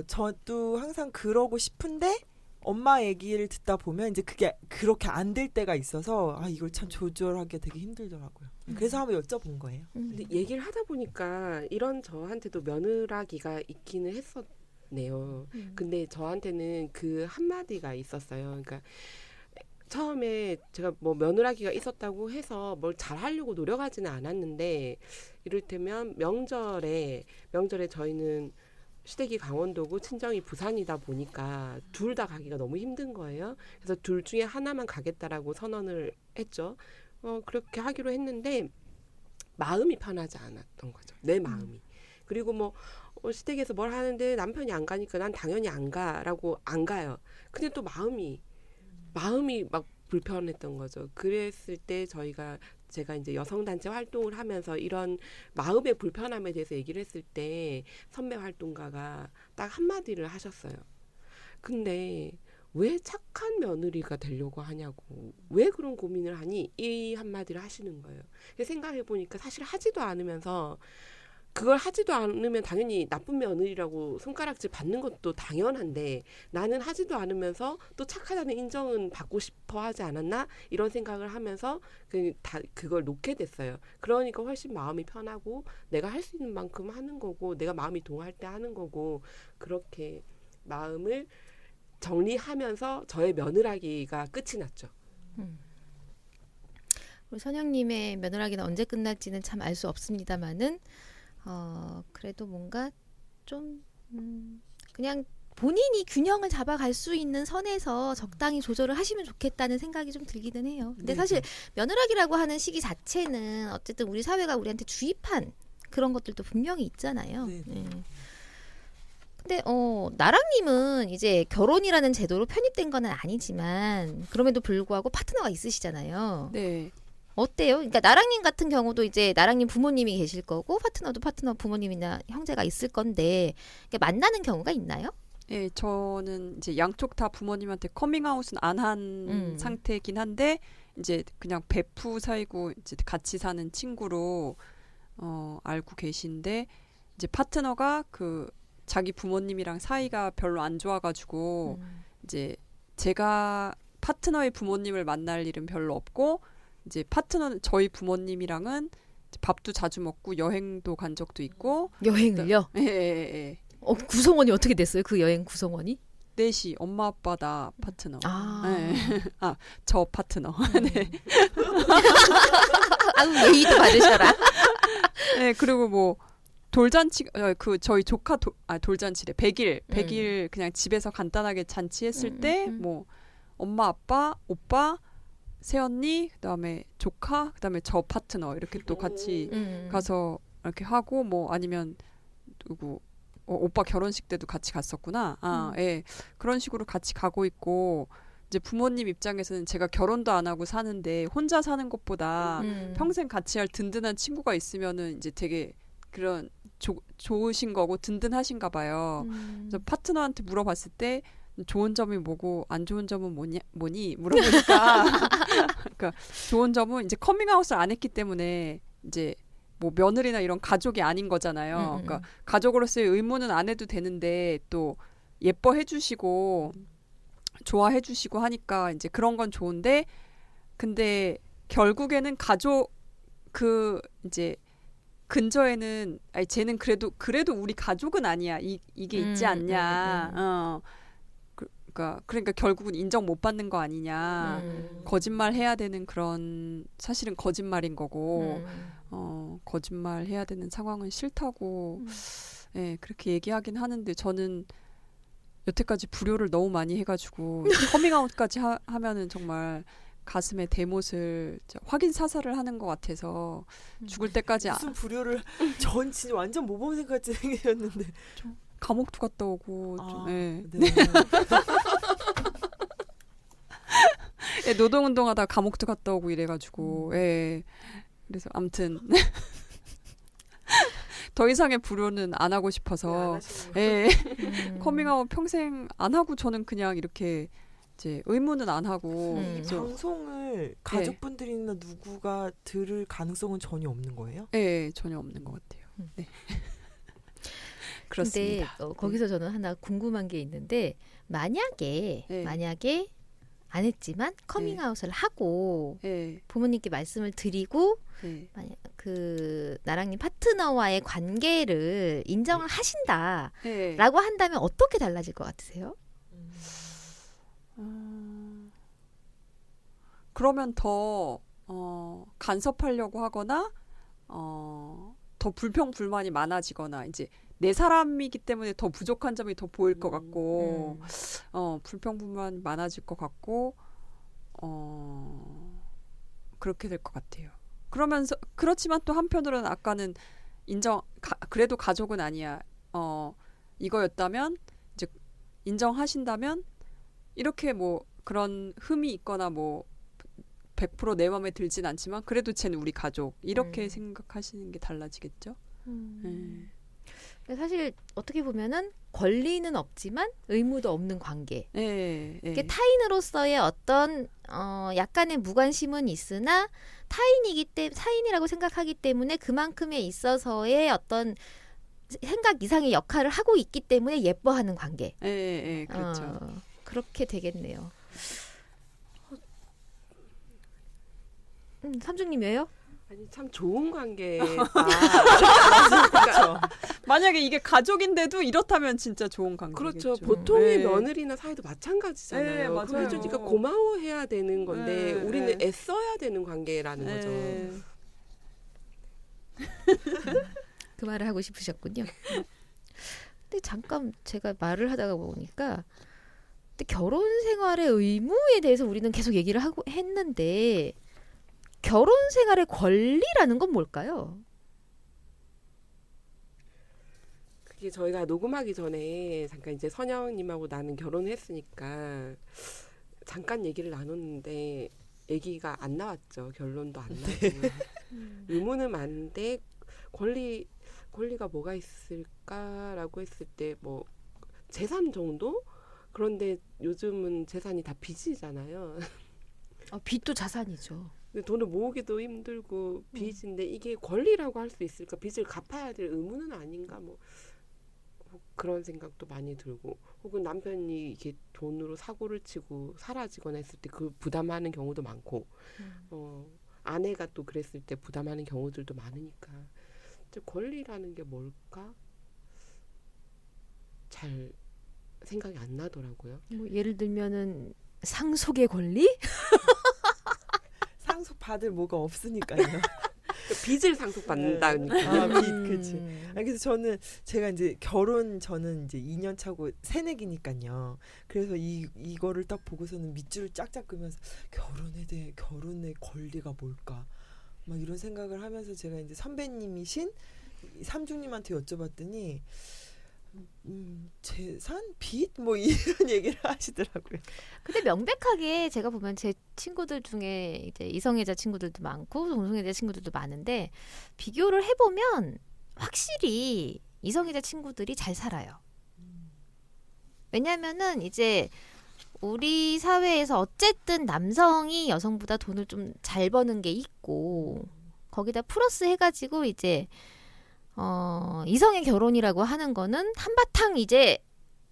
저도 항상 그러고 싶은데 엄마 얘기를 듣다 보면 이제 그게 그렇게 안 될 때가 있어서 이걸 참 조절하기 되게 힘들더라고요. 그래서 한번 여쭤본 거예요. 근데 얘기를 하다 보니까 이런 저한테도 며느라기가 있기는 했었네요. 근데 저한테는 그 한마디가 있었어요. 그러니까 처음에 제가 뭐 며느라기가 있었다고 해서 뭘 잘하려고 노력하지는 않았는데 이를테면 명절에 저희는 시댁이 강원도고 친정이 부산이다 보니까 둘 다 가기가 너무 힘든 거예요. 그래서 둘 중에 하나만 가겠다라고 선언을 했죠. 그렇게 하기로 했는데 마음이 편하지 않았던 거죠. 내 마음이. 그리고 뭐 시댁에서 뭘 하는데 남편이 안 가니까 난 당연히 안 가라고 안 가요. 근데 또 마음이 막 불편했던 거죠. 그랬을 때 제가 이제 여성단체 활동을 하면서 이런 마음의 불편함에 대해서 얘기를 했을 때 선배 활동가가 딱 한마디를 하셨어요. 근데 왜 착한 며느리가 되려고 하냐고, 왜 그런 고민을 하니? 이 한마디를 하시는 거예요. 생각해보니까 사실 하지도 않으면서 그걸 하지도 않으면 당연히 나쁜 며느리라고 손가락질 받는 것도 당연한데 나는 하지도 않으면서 또 착하다는 인정은 받고 싶어 하지 않았나? 이런 생각을 하면서 그걸 놓게 됐어요. 그러니까 훨씬 마음이 편하고 내가 할 수 있는 만큼 하는 거고 내가 마음이 동할 때 하는 거고 그렇게 마음을 정리하면서 저의 며느라기가 끝이 났죠. 우리 선영님의 며느라기는 언제 끝날지는 참 알 수 없습니다만은 그래도 뭔가 좀 그냥 본인이 균형을 잡아갈 수 있는 선에서 적당히 조절을 하시면 좋겠다는 생각이 좀 들기는 해요. 근데 사실 며느라기라고 하는 시기 자체는 어쨌든 우리 사회가 우리한테 주입한 그런 것들도 분명히 있잖아요. 네. 근데 나랑님은 이제 결혼이라는 제도로 편입된 건 아니지만 그럼에도 불구하고 파트너가 있으시잖아요. 네. 어때요? 그러니까 나랑님 같은 경우도 이제 나랑님 부모님이 계실 거고 파트너도 파트너 부모님이나 형제가 있을 건데 만나는 경우가 있나요? 네, 저는 이제 양쪽 다 부모님한테 커밍아웃은 안 한 상태이긴 한데 이제 그냥 베프 사이고 이제 같이 사는 친구로 알고 계신데 이제 파트너가 그 자기 부모님이랑 사이가 별로 안 좋아가지고 이제 제가 파트너의 부모님을 만날 일은 별로 없고 이제 파트너는 저희 부모님이랑은 밥도 자주 먹고 여행도 간 적도 있고. 여행을요? 예. 구성원이 어떻게 됐어요? 그 여행 구성원이? 넷이 엄마 아빠 다 파트너. 네. 저 파트너. 네. 예의도 받으셔라. 네, 그리고 뭐 돌잔치 저희 조카 돌잔치래. 100일 그냥 집에서 간단하게 잔치했을 때 뭐 엄마 아빠 오빠 새언니, 그다음에 조카, 그다음에 저 파트너 이렇게 또 같이 가서 이렇게 하고 뭐 아니면 누구 오빠 결혼식 때도 같이 갔었구나. 예. 그런 식으로 같이 가고 있고 이제 부모님 입장에서는 제가 결혼도 안 하고 사는데 혼자 사는 것보다 평생 같이 할 든든한 친구가 있으면은 이제 되게 그런 좋으신 거고 든든하신가 봐요. 그래서 파트너한테 물어봤을 때 좋은 점이 뭐고 안 좋은 점은 뭐니 물어보니까 그러니까 좋은 점은 이제 커밍아웃을 안 했기 때문에 이제 뭐 며느리나 이런 가족이 아닌 거잖아요. 그러니까 가족으로서의 의무는 안 해도 되는데 또 예뻐해 주시고 좋아해 주시고 하니까 이제 그런 건 좋은데 근데 결국에는 가족 그 이제 근저에는 아니 쟤는 그래도 우리 가족은 아니야. 이게 있지 않냐. 그러니까 결국은 인정 못 받는 거 아니냐. 거짓말 해야 되는 그런 사실은 거짓말인 거고 거짓말 해야 되는 상황은 싫다고 예, 그렇게 얘기하긴 하는데 저는 여태까지 불효를 너무 많이 해가지고 커밍아웃까지 하면은 정말 가슴에 대못을 확인 사살을 하는 것 같아서 죽을 때까지 무슨 불효를 전 진짜 완전 모범생 같이 생겼는데 감옥도 갔다 오고 좀, 예. 네. 예, 노동운동하다 감옥도 갔다 오고 이래가지고 예. 그래서 아무튼 더 이상의 불효는 안 하고 싶어서 예. 커밍아웃 평생 안 하고 저는 그냥 이렇게 이제 의무는 안 하고 이 방송을 가족분들이나 누구가 들을 가능성은 전혀 없는 거예요? 네, 전혀 없는 것 같아요. 네. 그렇습니다. 근데 거기서 저는 하나 궁금한 게 있는데 만약에 안 했지만 커밍아웃을 하고 부모님께 말씀을 드리고 만약 그 나랑님 파트너와의 관계를 인정을 하신다라고 한다면 어떻게 달라질 것 같으세요? 그러면 더 간섭하려고 하거나 더 불평불만이 많아지거나 이제 내 사람이기 때문에 더 부족한 점이 더 보일 것 같고 불평불만이 많아질 것 같고 그렇게 될 것 같아요. 그러면서 그렇지만 또 한편으로는 아까는 그래도 가족은 아니야. 이거였다면 이제 인정하신다면 이렇게 뭐 그런 흠이 있거나 뭐 100% 내 마음에 들진 않지만 그래도 쟤는 우리 가족 이렇게 생각하시는 게 달라지겠죠. 사실 어떻게 보면은 권리는 없지만 의무도 없는 관계. 그러니까 타인으로서의 어떤 약간의 무관심은 있으나 타인이라고 생각하기 때문에 그만큼에 있어서의 어떤 생각 이상의 역할을 하고 있기 때문에 예뻐하는 관계. 그렇죠. 그렇게 되겠네요. 삼중님 왜요? 아니 참 좋은 관계다. 그렇죠. 만약에 이게 가족인데도 이렇다면 진짜 좋은 관계겠죠. 그렇죠. 보통의 며느리나 사이도 마찬가지잖아요. 맞아요. 그러니까 고마워해야 되는 건데 우리는 네. 애써야 되는 관계라는 거죠. 그 말을 하고 싶으셨군요. 근데 잠깐 제가 말을 하다가 보니까 근데 결혼 생활의 의무에 대해서 우리는 계속 얘기를 했는데 결혼 생활의 권리라는 건 뭘까요? 그게 저희가 녹음하기 전에 잠깐 이제 선영님하고 나는 결혼했으니까 잠깐 얘기를 나눴는데 얘기가 안 나왔죠. 결론도 안 나고. 의무는 많은데 권리가 뭐가 있을까라고 했을 때 뭐 재산 정도? 그런데 요즘은 재산이 다 빚이잖아요. 빚도 자산이죠. 근데 돈을 모으기도 힘들고 빚인데 이게 권리라고 할 수 있을까? 빚을 갚아야 될 의무는 아닌가? 뭐 그런 생각도 많이 들고 혹은 남편이 이게 돈으로 사고를 치고 사라지거나 했을 때 그 부담하는 경우도 많고 아내가 또 그랬을 때 부담하는 경우들도 많으니까 권리라는 게 뭘까? 잘 생각이 안 나더라고요. 뭐 예를 들면은 상속의 권리? 상속 받을 뭐가 없으니까요. 빚을 상속받는다는 느낌. 그치. 그래서 제가 이제 저는 이제 2년 차고 새내기니까요. 그래서 이거를 딱 보고서는 밑줄을 짝짝 그면서 결혼의 권리가 뭘까? 막 이런 생각을 하면서 제가 이제 선배님이신 삼중님한테 여쭤봤더니 재산, 빚 뭐 이런 얘기를 하시더라고요. 근데 명백하게 제가 보면 제 친구들 중에 이제 이성애자 친구들도 많고 동성애자 친구들도 많은데 비교를 해보면 확실히 이성애자 친구들이 잘 살아요. 왜냐면은 이제 우리 사회에서 어쨌든 남성이 여성보다 돈을 좀 잘 버는 게 있고 거기다 플러스 해가지고 이제 이성의 결혼이라고 하는 거는 한바탕 이제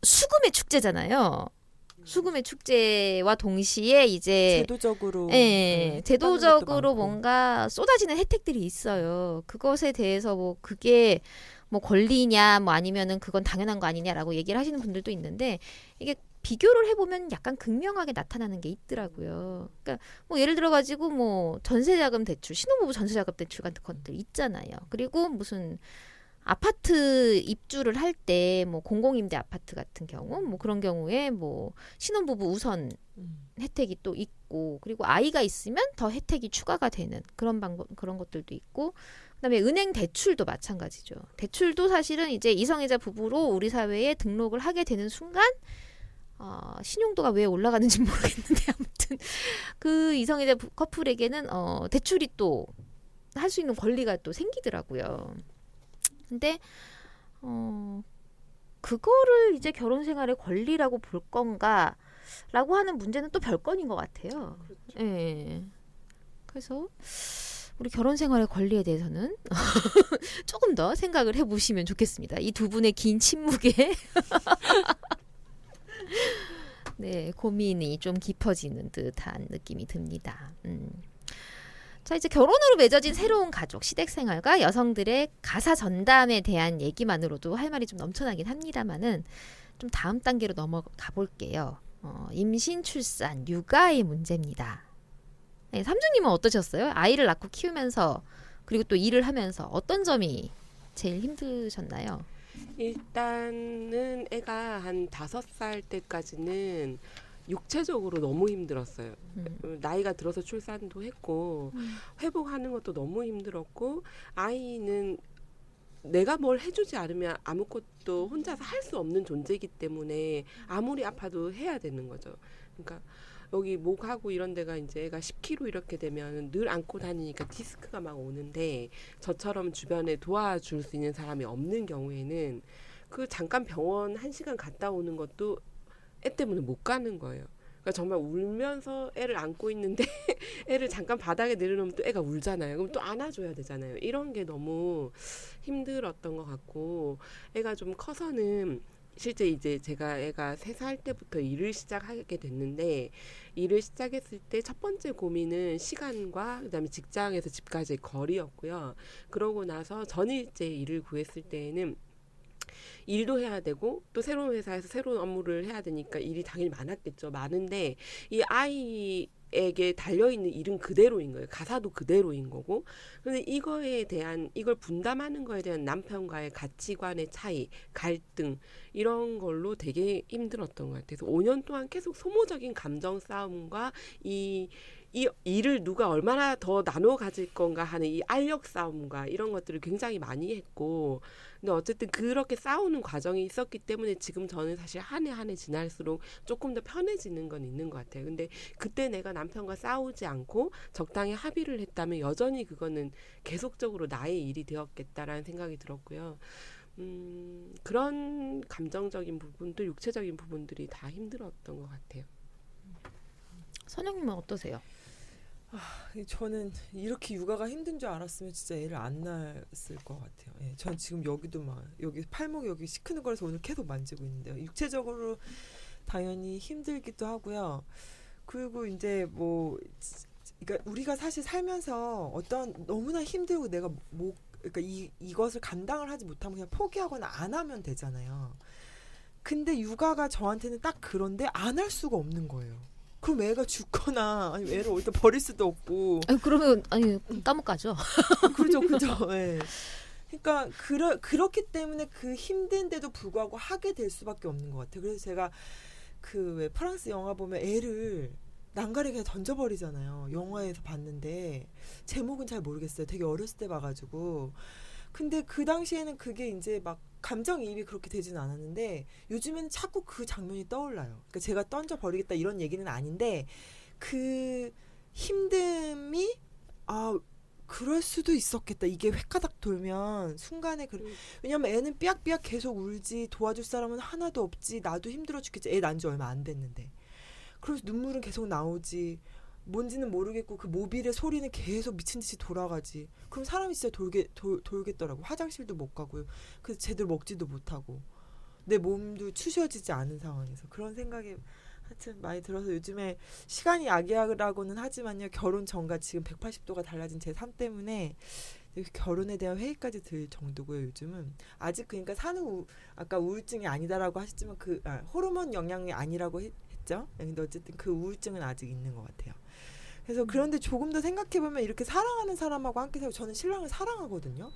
수금의 축제잖아요. 수금의 축제와 동시에 이제 제도적으로 제도적으로 뭔가 쏟아지는 혜택들이 있어요. 그것에 대해서 뭐 그게 뭐 권리냐 뭐 아니면은 그건 당연한 거 아니냐라고 얘기를 하시는 분들도 있는데 이게 비교를 해보면 약간 극명하게 나타나는 게 있더라고요. 그러니까 뭐 예를 들어가지고 뭐 전세자금 대출, 신혼부부 전세자금 대출 같은 것들 있잖아요. 그리고 무슨 아파트 입주를 할 때 뭐 공공임대 아파트 같은 경우 뭐 그런 경우에 뭐 신혼부부 우선 혜택이 또 있고 그리고 아이가 있으면 더 혜택이 추가가 되는 그런 그런 것들도 있고 그다음에 은행 대출도 마찬가지죠. 대출도 사실은 이제 이성애자 부부로 우리 사회에 등록을 하게 되는 순간 신용도가 왜 올라가는지 모르겠는데 아무튼 그 이성애자 커플에게는 대출이 또 할 수 있는 권리가 또 생기더라고요. 근데 그거를 이제 결혼 생활의 권리라고 볼 건가라고 하는 문제는 또 별건인 것 같아요. 그렇죠. 예. 그래서 우리 결혼 생활의 권리에 대해서는 조금 더 생각을 해보시면 좋겠습니다. 이 두 분의 긴 침묵에 네, 고민이 좀 깊어지는 듯한 느낌이 듭니다. 자, 이제 결혼으로 맺어진 새로운 가족, 시댁 생활과 여성들의 가사 전담에 대한 얘기만으로도 할 말이 좀 넘쳐나긴 합니다만은 좀 다음 단계로 넘어가 볼게요. 임신, 출산, 육아의 문제입니다. 네, 삼중님은 어떠셨어요? 아이를 낳고 키우면서 그리고 또 일을 하면서 어떤 점이 제일 힘드셨나요? 일단은 애가 한 5살 때까지는 육체적으로 너무 힘들었어요. 나이가 들어서 출산도 했고 회복하는 것도 너무 힘들었고 아이는 내가 뭘 해주지 않으면 아무것도 혼자서 할 수 없는 존재이기 때문에 아무리 아파도 해야 되는 거죠. 그러니까 여기 목하고 이런 데가 이제 애가 10kg 이렇게 되면 늘 안고 다니니까 디스크가 막 오는데 저처럼 주변에 도와줄 수 있는 사람이 없는 경우에는 그 잠깐 병원 1시간 갔다 오는 것도 애 때문에 못 가는 거예요. 그러니까 정말 울면서 애를 안고 있는데 애를 잠깐 바닥에 내려놓으면 또 애가 울잖아요. 그럼 또 안아줘야 되잖아요. 이런 게 너무 힘들었던 것 같고 애가 좀 커서는 실제 이제 제가 애가 3살 때부터 일을 시작하게 됐는데 일을 시작했을 때 첫 번째 고민은 시간과 그다음에 직장에서 집까지의 거리였고요. 그러고 나서 전일제 일을 구했을 때에는 일도 해야 되고 또 새로운 회사에서 새로운 업무를 해야 되니까 일이 당연히 많았겠죠. 많은데 이 아이에게 달려있는 일은 그대로인 거예요. 가사도 그대로인 거고. 근데 이걸 분담하는 거에 대한 남편과의 가치관의 차이, 갈등 이런 걸로 되게 힘들었던 것 같아요. 그래서 5년 동안 계속 소모적인 감정 싸움과 이 일을 누가 얼마나 더 나눠 가질 건가 하는 이 알력 싸움과 이런 것들을 굉장히 많이 했고 근데 어쨌든 그렇게 싸우는 과정이 있었기 때문에 지금 저는 사실 한 해 지날수록 조금 더 편해지는 건 있는 것 같아요. 근데 그때 내가 남편과 싸우지 않고 적당히 합의를 했다면 여전히 그거는 계속적으로 나의 일이 되었겠다라는 생각이 들었고요. 그런 감정적인 부분도 육체적인 부분들이 다 힘들었던 것 같아요. 선영님은 어떠세요? 저는 이렇게 육아가 힘든 줄 알았으면 진짜 애를 안 낳았을 것 같아요. 예, 전 지금 여기도 여기 팔목 여기 시큰는 거라서 오늘 계속 만지고 있는데요. 육체적으로 당연히 힘들기도 하고요. 그리고 이제 그러니까 우리가 사실 살면서 어떤 너무나 힘들고 내가 그러니까 이것을 감당을 하지 못하면 그냥 포기하거나 안 하면 되잖아요. 근데 육아가 저한테는 딱 그런데 안 할 수가 없는 거예요. 그럼 애가 죽거나 아니 애를 어디다 버릴 수도 없고 아니, 그러면 아니 감옥 가죠. 그죠. 예. 그러니까 그렇기 때문에 그 힘든데도 불구하고 하게 될 수밖에 없는 것 같아요. 그래서 제가 그 왜 프랑스 영화 보면 애를 난간에 그냥 던져버리잖아요. 영화에서 봤는데 제목은 잘 모르겠어요. 되게 어렸을 때 봐가지고. 근데 그 당시에는 그게 이제 막 감정이입이 그렇게 되지는 않았는데 요즘에는 자꾸 그 장면이 떠올라요. 그러니까 제가 던져버리겠다 이런 얘기는 아닌데 그 힘듦이 그럴 수도 있었겠다. 이게 획가닥 돌면 순간에 왜냐면 애는 삐약삐약 계속 울지 도와줄 사람은 하나도 없지 나도 힘들어 죽겠지. 애 난 지 얼마 안 됐는데 그래서 눈물은 계속 나오지 뭔지는 모르겠고 그 모빌의 소리는 계속 미친 듯이 돌아가지. 그럼 사람이 진짜 돌겠더라고. 화장실도 못 가고요. 그래서 제대로 먹지도 못하고 내 몸도 추셔지지 않은 상황에서 그런 생각이 하여튼 많이 들어서 요즘에 시간이 약이라고는 하지만요. 결혼 전과 지금 180도가 달라진 제 삶 때문에 결혼에 대한 회의까지 들 정도고요. 요즘은 아직 그러니까 아까 우울증이 아니다라고 하셨지만 호르몬 영향이 아니라고 했죠. 근데 어쨌든 그 우울증은 아직 있는 것 같아요. 그래서 그런데 조금 더 생각해보면 이렇게 사랑하는 사람하고 함께 살고 저는 신랑을 사랑하거든요.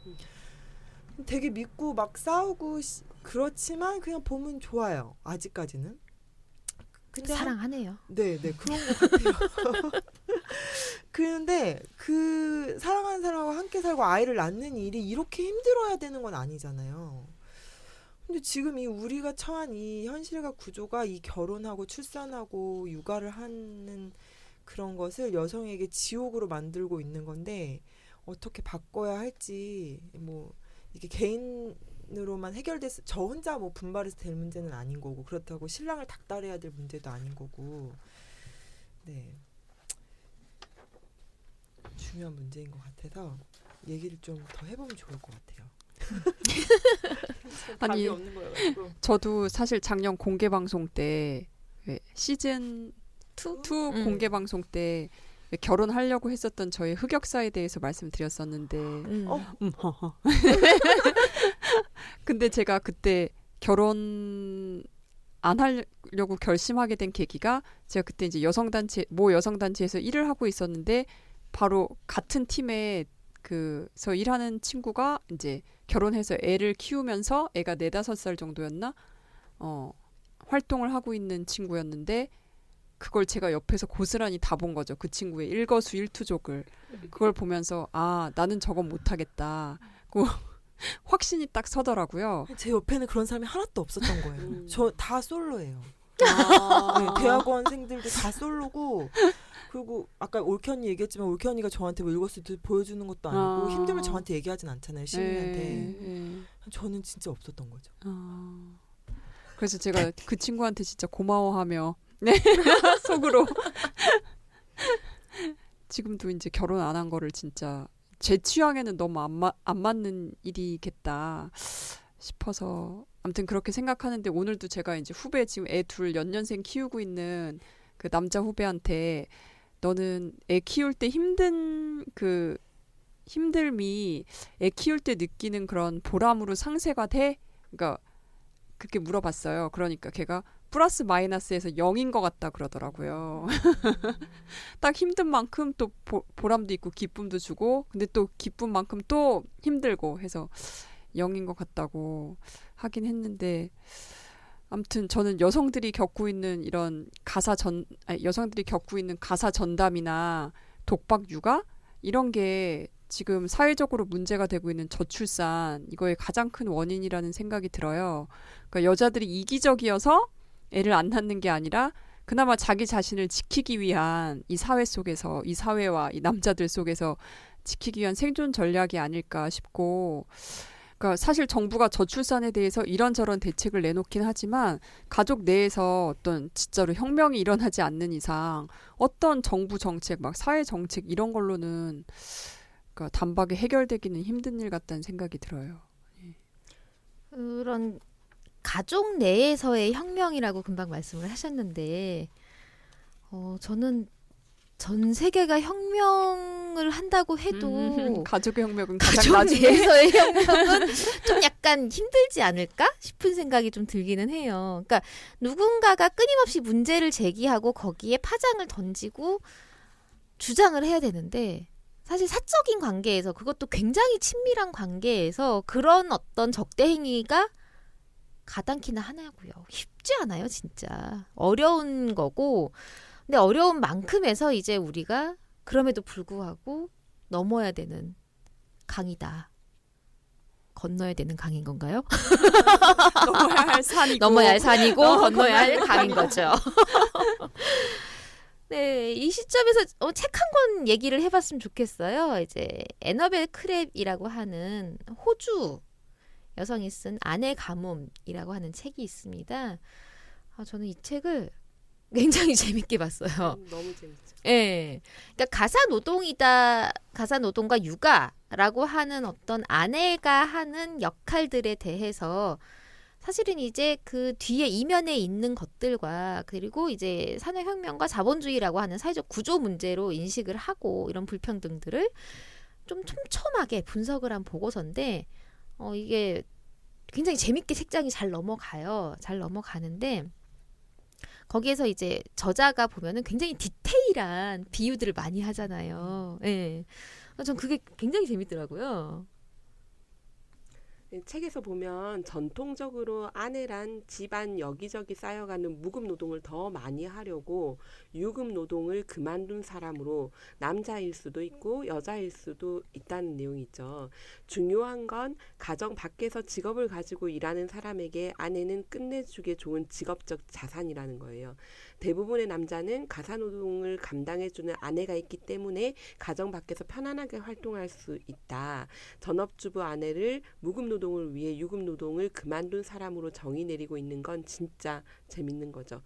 되게 믿고 막 싸우고 그렇지만 그냥 보면 좋아요. 아직까지는. 근데 사랑하네요. 네, 그런 것 같아요. 그런데 그 사랑하는 사람하고 함께 살고 아이를 낳는 일이 이렇게 힘들어야 되는 건 아니잖아요. 근데 지금 이 우리가 처한 이 현실과 구조가 이 결혼하고 출산하고 육아를 하는 그런 것을 여성에게 지옥으로 만들고 있는 건데 어떻게 바꿔야 할지 뭐 이게 개인으로만 해결돼서 저 혼자 뭐 분발해서 될 문제는 아닌 거고 그렇다고 신랑을 닥달해야 될 문제도 아닌 거고 네 중요한 문제인 것 같아서 얘기를 좀 더 해보면 좋을 것 같아요. 아니, 답이 없는 거여가지고. 저도 사실 작년 공개 방송 때 시즌 2 공개 방송 때 결혼하려고 했었던 저의 흑역사에 대해서 말씀드렸었는데 근데 제가 그때 결혼 안 하려고 결심하게 된 계기가 제가 그때 이제 모 여성단체에서 일을 하고 있었는데 바로 같은 팀에 그서 일하는 친구가 이제 결혼해서 애를 키우면서 애가 4-5살 정도였나? 활동을 하고 있는 친구였는데 그걸 제가 옆에서 고스란히 다 본 거죠. 그 친구의 일거수일투족을. 그걸 보면서 나는 저건 못하겠다. 그 확신이 딱 서더라고요. 제 옆에는 그런 사람이 하나도 없었던 거예요. 저 다 솔로예요. 아. 네, 대학원생들도 다 솔로고 그리고 아까 올케 언니 얘기했지만 올케 언니가 저한테 뭐 일거수일투족 보여주는 것도 아니고 힘듦을 저한테 얘기하진 않잖아요. 시민한테. 저는 진짜 없었던 거죠. 그래서 제가 그 친구한테 진짜 고마워하며 속으로 지금도 이제 결혼 안 한 거를 진짜 제 취향에는 너무 안 맞는 일이겠다 싶어서 아무튼 그렇게 생각하는데 오늘도 제가 이제 후배 지금 애 둘 연년생 키우고 있는 그 남자 후배한테 너는 애 키울 때 힘든 그 힘듦이 애 키울 때 느끼는 그런 보람으로 상쇄가 돼? 그러니까 그렇게 물어봤어요. 그러니까 걔가 플러스 마이너스에서 0인 것 같다 그러더라고요. 딱 힘든 만큼 또 보람도 있고 기쁨도 주고 근데 또 기쁜 만큼 또 힘들고 해서 0인 것 같다고 하긴 했는데 아무튼 저는 여성들이 겪고 있는 이런 여성들이 겪고 있는 가사 전담이나 독박 육아 이런 게 지금 사회적으로 문제가 되고 있는 저출산 이거의 가장 큰 원인이라는 생각이 들어요. 그러니까 여자들이 이기적이어서 애를 안 낳는 게 아니라 그나마 자기 자신을 지키기 위한 이 사회 속에서 이 사회와 이 남자들 속에서 지키기 위한 생존 전략이 아닐까 싶고 그러니까 사실 정부가 저출산에 대해서 이런저런 대책을 내놓긴 하지만 가족 내에서 어떤 진짜로 혁명이 일어나지 않는 이상 어떤 정부 정책 막 사회 정책 이런 걸로는 그러니까 단박에 해결되기는 힘든 일 같다는 생각이 들어요. 그런 가족 내에서의 혁명이라고 금방 말씀을 하셨는데 저는 전 세계가 혁명 혁명을 한다고 해도 가족의 혁명은 가장 가족 나중에. 내에서의 혁명은 좀 약간 힘들지 않을까 싶은 생각이 좀 들기는 해요. 그러니까 누군가가 끊임없이 문제를 제기하고 거기에 파장을 던지고 주장을 해야 되는데 사실 사적인 관계에서 그것도 굉장히 친밀한 관계에서 그런 어떤 적대 행위가 가당키나 하냐고요. 쉽지 않아요, 진짜. 어려운 거고 근데 어려운 만큼에서 이제 우리가 그럼에도 불구하고 넘어야 되는 강이다. 건너야 되는 강인 건가요? 넘어야 할 산이고. 넘어야 할 산이고 건너야 할 강인 거죠. 네, 이 시점에서 책 한 권 얘기를 해봤으면 좋겠어요. 이제 애너벨 크랩이라고 하는 호주 여성이 쓴 아내 가뭄이라고 하는 책이 있습니다. 저는 이 책을 굉장히 재밌게 봤어요. 너무 재밌죠. 예. 그러니까 가사 노동과 육아라고 하는 어떤 아내가 하는 역할들에 대해서 사실은 이제 그 뒤에 이면에 있는 것들과 그리고 이제 산업혁명과 자본주의라고 하는 사회적 구조 문제로 인식을 하고 이런 불평등들을 좀 촘촘하게 분석을 한 보고서인데 이게 굉장히 재밌게 책장이 잘 넘어가요. 잘 넘어가는데 거기에서 이제 저자가 보면은 굉장히 디테일한 비유들을 많이 하잖아요. 예. 전 그게 굉장히 재밌더라고요. 책에서 보면 전통적으로 아내란 집안 여기저기 쌓여가는 무급 노동을 더 많이 하려고 유급 노동을 그만둔 사람으로 남자일 수도 있고 여자일 수도 있다는 내용이 있죠. 중요한 건 가정 밖에서 직업을 가지고 일하는 사람에게 아내는 끝내주기 좋은 직업적 자산이라는 거예요. 대부분의 남자는 가사노동을 감당해주는 아내가 있기 때문에 가정 밖에서 편안하게 활동할 수 있다. 전업주부 아내를 무급 노동을 위해 유급 노동을 그만둔 사람으로 정의 내리고 있는 건 진짜 재밌는 거죠.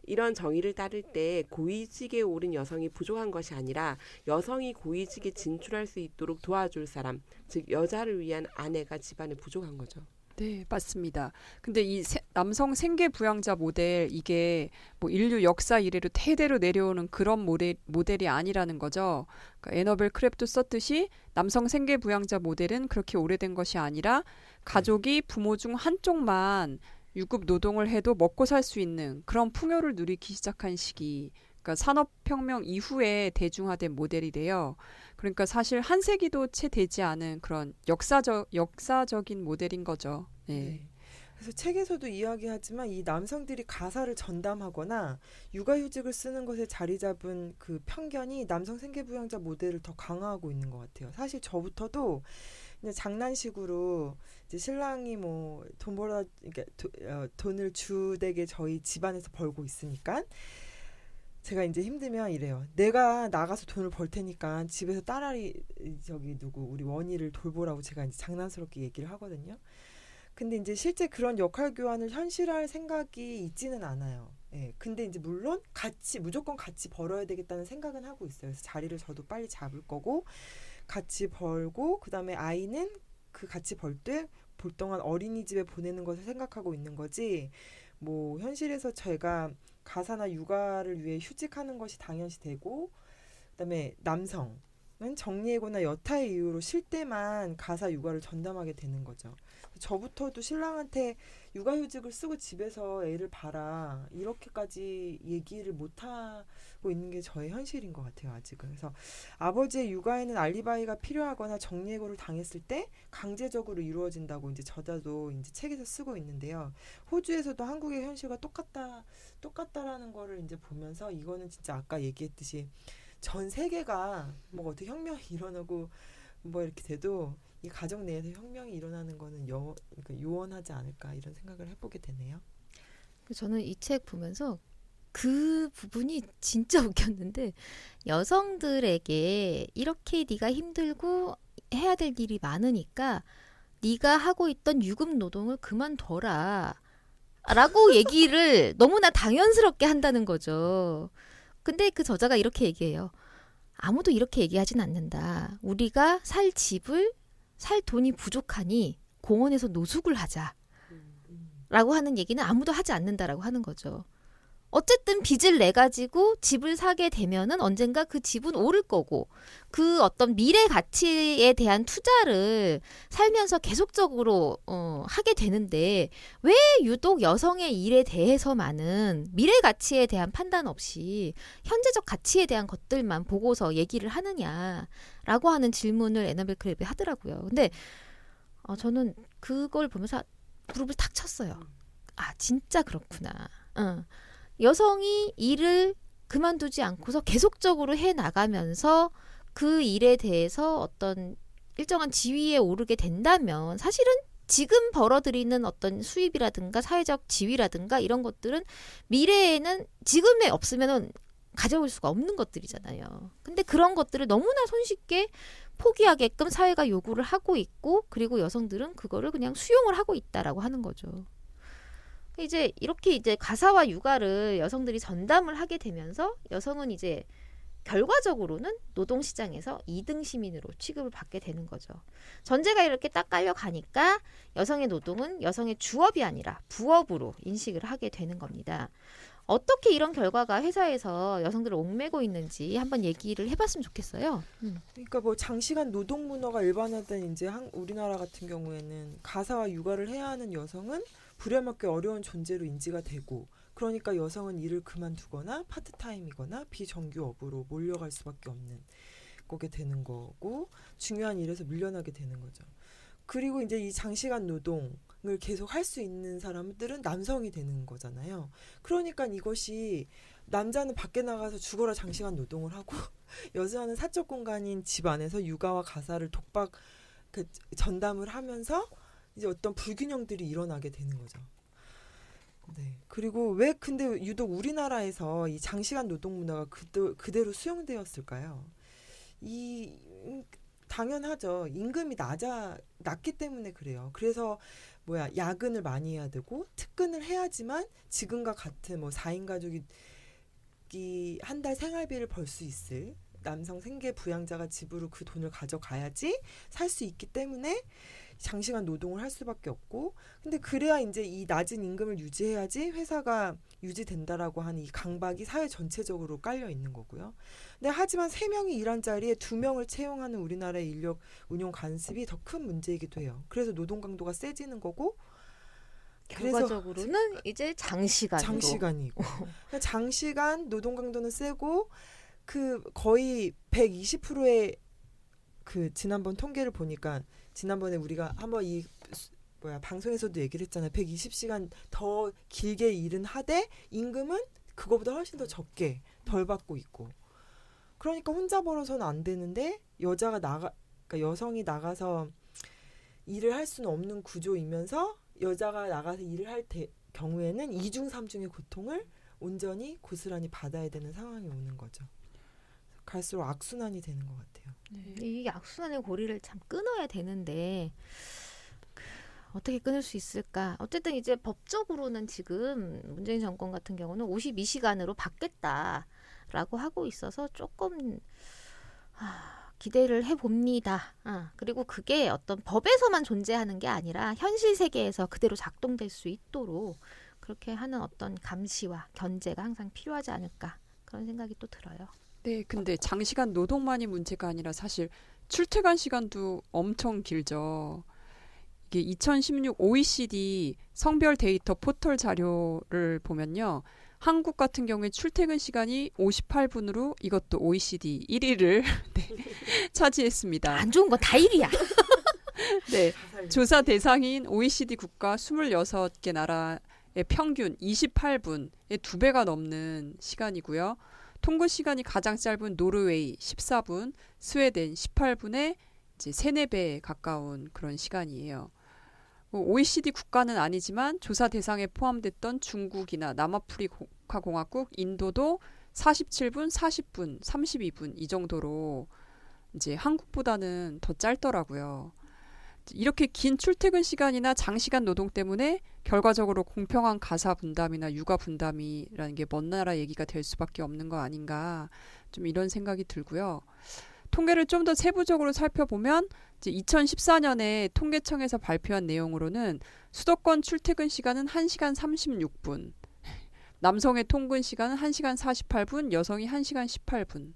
이런 정의를 따를 때 고위직에 오른 여성이 부족한 것이 아니라 여성이 고위직에 진출할 수 있도록 도와줄 사람, 즉 여자를 위한 아내가 집안에 부족한 거죠. 네, 맞습니다. 근데 이 남성 생계 부양자 모델 이게 뭐 인류 역사 이래로 대대로 내려오는 그런 모델이 아니라는 거죠. 그러니까 애너벨 크랩도 썼듯이 남성 생계 부양자 모델은 그렇게 오래된 것이 아니라 가족이 부모 중 한쪽만 유급 노동을 해도 먹고 살 수 있는 그런 풍요를 누리기 시작한 시기. 그러니까 산업혁명 이후에 대중화된 모델이래요. 그러니까 사실 한 세기도 채 되지 않은 그런 역사적인 모델인 거죠. 네. 네. 그래서 책에서도 이야기하지만 이 남성들이 가사를 전담하거나 육아휴직을 쓰는 것에 자리 잡은 그 편견이 남성 생계부양자 모델을 더 강화하고 있는 것 같아요. 사실 저부터도 그냥 장난식으로 이제 신랑이 뭐 돈 벌어 그러니까 돈을 주되게 저희 집안에서 벌고 있으니까 제가 이제 힘들면 이래요. 내가 나가서 돈을 벌 테니까 집에서 딸아이 우리 원희를 돌보라고 제가 이제 장난스럽게 얘기를 하거든요. 근데 이제 실제 그런 역할 교환을 현실화할 생각이 있지는 않아요. 예. 근데 이제 물론 무조건 같이 벌어야 되겠다는 생각은 하고 있어요. 그래서 자리를 저도 빨리 잡을 거고 같이 벌고 그다음에 아이는 그 같이 벌 때 볼 동안 어린이집에 보내는 것을 생각하고 있는 거지. 뭐 현실에서 제가 가사나 육아를 위해 휴직하는 것이 당연시 되고 그다음에 남성은 정리해고나 여타의 이유로 쉴 때만 가사 육아를 전담하게 되는 거죠. 저부터도 신랑한테 육아휴직을 쓰고 집에서 애를 봐라 이렇게까지 얘기를 못하고 있는 게 저의 현실인 것 같아요. 아직은. 그래서 아버지의 육아에는 알리바이가 필요하거나 정리해고를 당했을 때 강제적으로 이루어진다고 이제 저자도 이제 책에서 쓰고 있는데요. 호주에서도 한국의 현실과 똑같다라는 거를 이제 보면서 이거는 진짜 아까 얘기했듯이 전 세계가 뭐 어떻게 혁명이 일어나고 뭐 이렇게 돼도 이 가정 내에서 혁명이 일어나는 거는 그러니까 요원하지 않을까 이런 생각을 해보게 되네요. 저는 이 책 보면서 그 부분이 진짜 웃겼는데 여성들에게 이렇게 네가 힘들고 해야 될 일이 많으니까 네가 하고 있던 유급 노동을 그만둬라 라고 얘기를 너무나 당연스럽게 한다는 거죠. 근데 그 저자가 이렇게 얘기해요. 아무도 이렇게 얘기하진 않는다. 우리가 살 돈이 부족하니 공원에서 노숙을 하자. 라고 하는 얘기는 아무도 하지 않는다라고 하는 거죠. 어쨌든 빚을 내 가지고 집을 사게 되면은 언젠가 그 집은 오를 거고 그 어떤 미래 가치에 대한 투자를 살면서 계속적으로 하게 되는데 왜 유독 여성의 일에 대해서만은 미래 가치에 대한 판단 없이 현재적 가치에 대한 것들만 보고서 얘기를 하느냐라고 하는 질문을 애나벨 크랩이 하더라고요. 근데 저는 그걸 보면서 무릎을 탁 쳤어요. 아, 진짜 그렇구나. 여성이 일을 그만두지 않고서 계속적으로 해 나가면서 그 일에 대해서 어떤 일정한 지위에 오르게 된다면 사실은 지금 벌어들이는 어떤 수입이라든가 사회적 지위라든가 이런 것들은 미래에는 지금에 없으면은 가져올 수가 없는 것들이잖아요. 근데 그런 것들을 너무나 손쉽게 포기하게끔 사회가 요구를 하고 있고 그리고 여성들은 그거를 그냥 수용을 하고 있다라고 하는 거죠. 이제 이렇게 이제 가사와 육아를 여성들이 전담을 하게 되면서 여성은 이제 결과적으로는 노동시장에서 2등 시민으로 취급을 받게 되는 거죠. 전제가 이렇게 딱 깔려가니까 여성의 노동은 여성의 주업이 아니라 부업으로 인식을 하게 되는 겁니다. 어떻게 이런 결과가 회사에서 여성들을 옥매고 있는지 한번 얘기를 해봤으면 좋겠어요. 그러니까 뭐 장시간 노동 문화가 일반화된 이제 우리나라 같은 경우에는 가사와 육아를 해야 하는 여성은 부려먹기 어려운 존재로 인지가 되고 그러니까 여성은 일을 그만두거나 파트타임이거나 비정규업으로 몰려갈 수밖에 없는 거게 되는 거고 중요한 일에서 밀려나게 되는 거죠. 그리고 이제 이 장시간 노동을 계속 할 수 있는 사람들은 남성이 되는 거잖아요. 그러니까 이것이 남자는 밖에 나가서 죽어라 장시간 노동을 하고 여자는 사적 공간인 집 안에서 육아와 가사를 독박 전담을 하면서 이제 어떤 불균형들이 일어나게 되는 거죠. 네. 그리고 왜 근데 유독 우리나라에서 이 장시간 노동 문화가 그대로 수용되었을까요? 당연하죠. 임금이 낮기 때문에 그래요. 그래서 야근을 많이 해야 되고 특근을 해야지만 지금과 같은 4인 가족이 한 달 생활비를 벌 수 있을 남성 생계 부양자가 집으로 그 돈을 가져가야지 살 수 있기 때문에 장시간 노동을 할 수밖에 없고 근데 그래야 이제 이 낮은 임금을 유지해야지 회사가 유지된다라고 하는 이 강박이 사회 전체적으로 깔려 있는 거고요. 근데 하지만 3명이 일한 자리에 2명을 채용하는 우리나라의 인력 운용 관습이 더 큰 문제이기도 해요. 그래서 노동 강도가 세지는 거고 결과적으로는 이제 장시간이고 장시간 노동 강도는 세고 그 거의 120%의 그 지난번 통계를 보니까 지난번에 우리가 한번 방송에서도 얘기를 했잖아요. 120시간 더 길게 일은 하되 임금은 그거보다 훨씬 더 적게 덜 받고 있고. 그러니까 혼자 벌어서는 안 되는데 그러니까 여성이 나가서 일을 할 수는 없는 구조이면서 여자가 나가서 일을 할 경우에는 2중 3중의 고통을 온전히 고스란히 받아야 되는 상황이 오는 거죠. 갈수록 악순환이 되는 것 같아요. 이 악순환의 고리를 참 끊어야 되는데 어떻게 끊을 수 있을까? 어쨌든 이제 법적으로는 지금 문재인 정권 같은 경우는 52시간으로 받겠다라고 하고 있어서 조금 기대를 해봅니다. 그리고 그게 어떤 법에서만 존재하는 게 아니라 현실 세계에서 그대로 작동될 수 있도록 그렇게 하는 어떤 감시와 견제가 항상 필요하지 않을까 그런 생각이 또 들어요. 네, 근데 장시간 노동만이 문제가 아니라 사실 출퇴근 시간도 엄청 길죠. 이게 2016 OECD 성별 데이터 포털 자료를 보면요. 한국 같은 경우에 출퇴근 시간이 58분으로 이것도 OECD 1위를 차지했습니다. 안 좋은 건 다 1위야. 네, 조사 대상인 OECD 국가 26개 나라의 평균 28분의 2배가 넘는 시간이고요. 통근 시간이 가장 짧은 노르웨이 14분, 스웨덴 18분의 이제 3-4배에 가까운 그런 시간이에요. OECD 국가는 아니지만 조사 대상에 포함됐던 중국이나 남아프리카 공화국, 인도도 47분, 40분, 32분 이 정도로 이제 한국보다는 더 짧더라고요. 이렇게 긴 출퇴근 시간이나 장시간 노동 때문에 결과적으로 공평한 가사 분담이나 육아 분담이라는 게 먼 나라 얘기가 될 수밖에 없는 거 아닌가 좀 이런 생각이 들고요. 통계를 좀 더 세부적으로 살펴보면 이제 2014년에 통계청에서 발표한 내용으로는 수도권 출퇴근 시간은 1시간 36분, 남성의 통근 시간은 1시간 48분, 여성이 1시간 18분.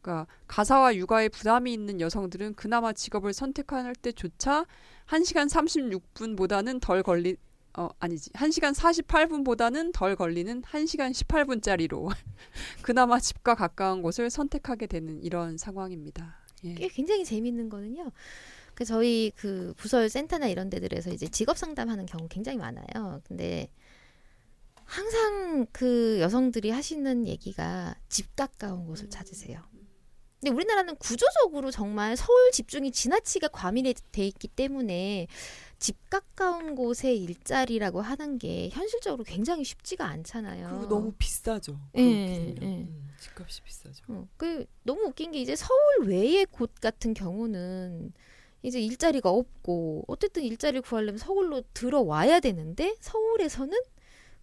그러니까 가사와 육아에 부담이 있는 여성들은 그나마 직업을 선택할 때조차 1시간 36분보다는 덜 걸리 1시간 48분보다는 덜 걸리는 1시간 18분짜리로 그나마 집과 가까운 곳을 선택하게 되는 이런 상황입니다. 예. 꽤 굉장히 재밌는 거는요. 그 저희 그 부설 센터나 이런 데들에서 이제 직업 상담하는 경우 굉장히 많아요. 근데 항상 그 여성들이 하시는 얘기가 집 가까운 곳을 찾으세요. 근데 우리나라는 구조적으로 정말 서울 집중이 지나치게 과밀해 돼 있기 때문에 집 가까운 곳에 일자리라고 하는 게 현실적으로 굉장히 쉽지가 않잖아요. 그리고 너무 비싸죠. 예, 예. 집값이 비싸죠. 그 너무 웃긴 게 이제 서울 외의 곳 같은 경우는 이제 일자리가 없고 어쨌든 일자리를 구하려면 서울로 들어와야 되는데 서울에서는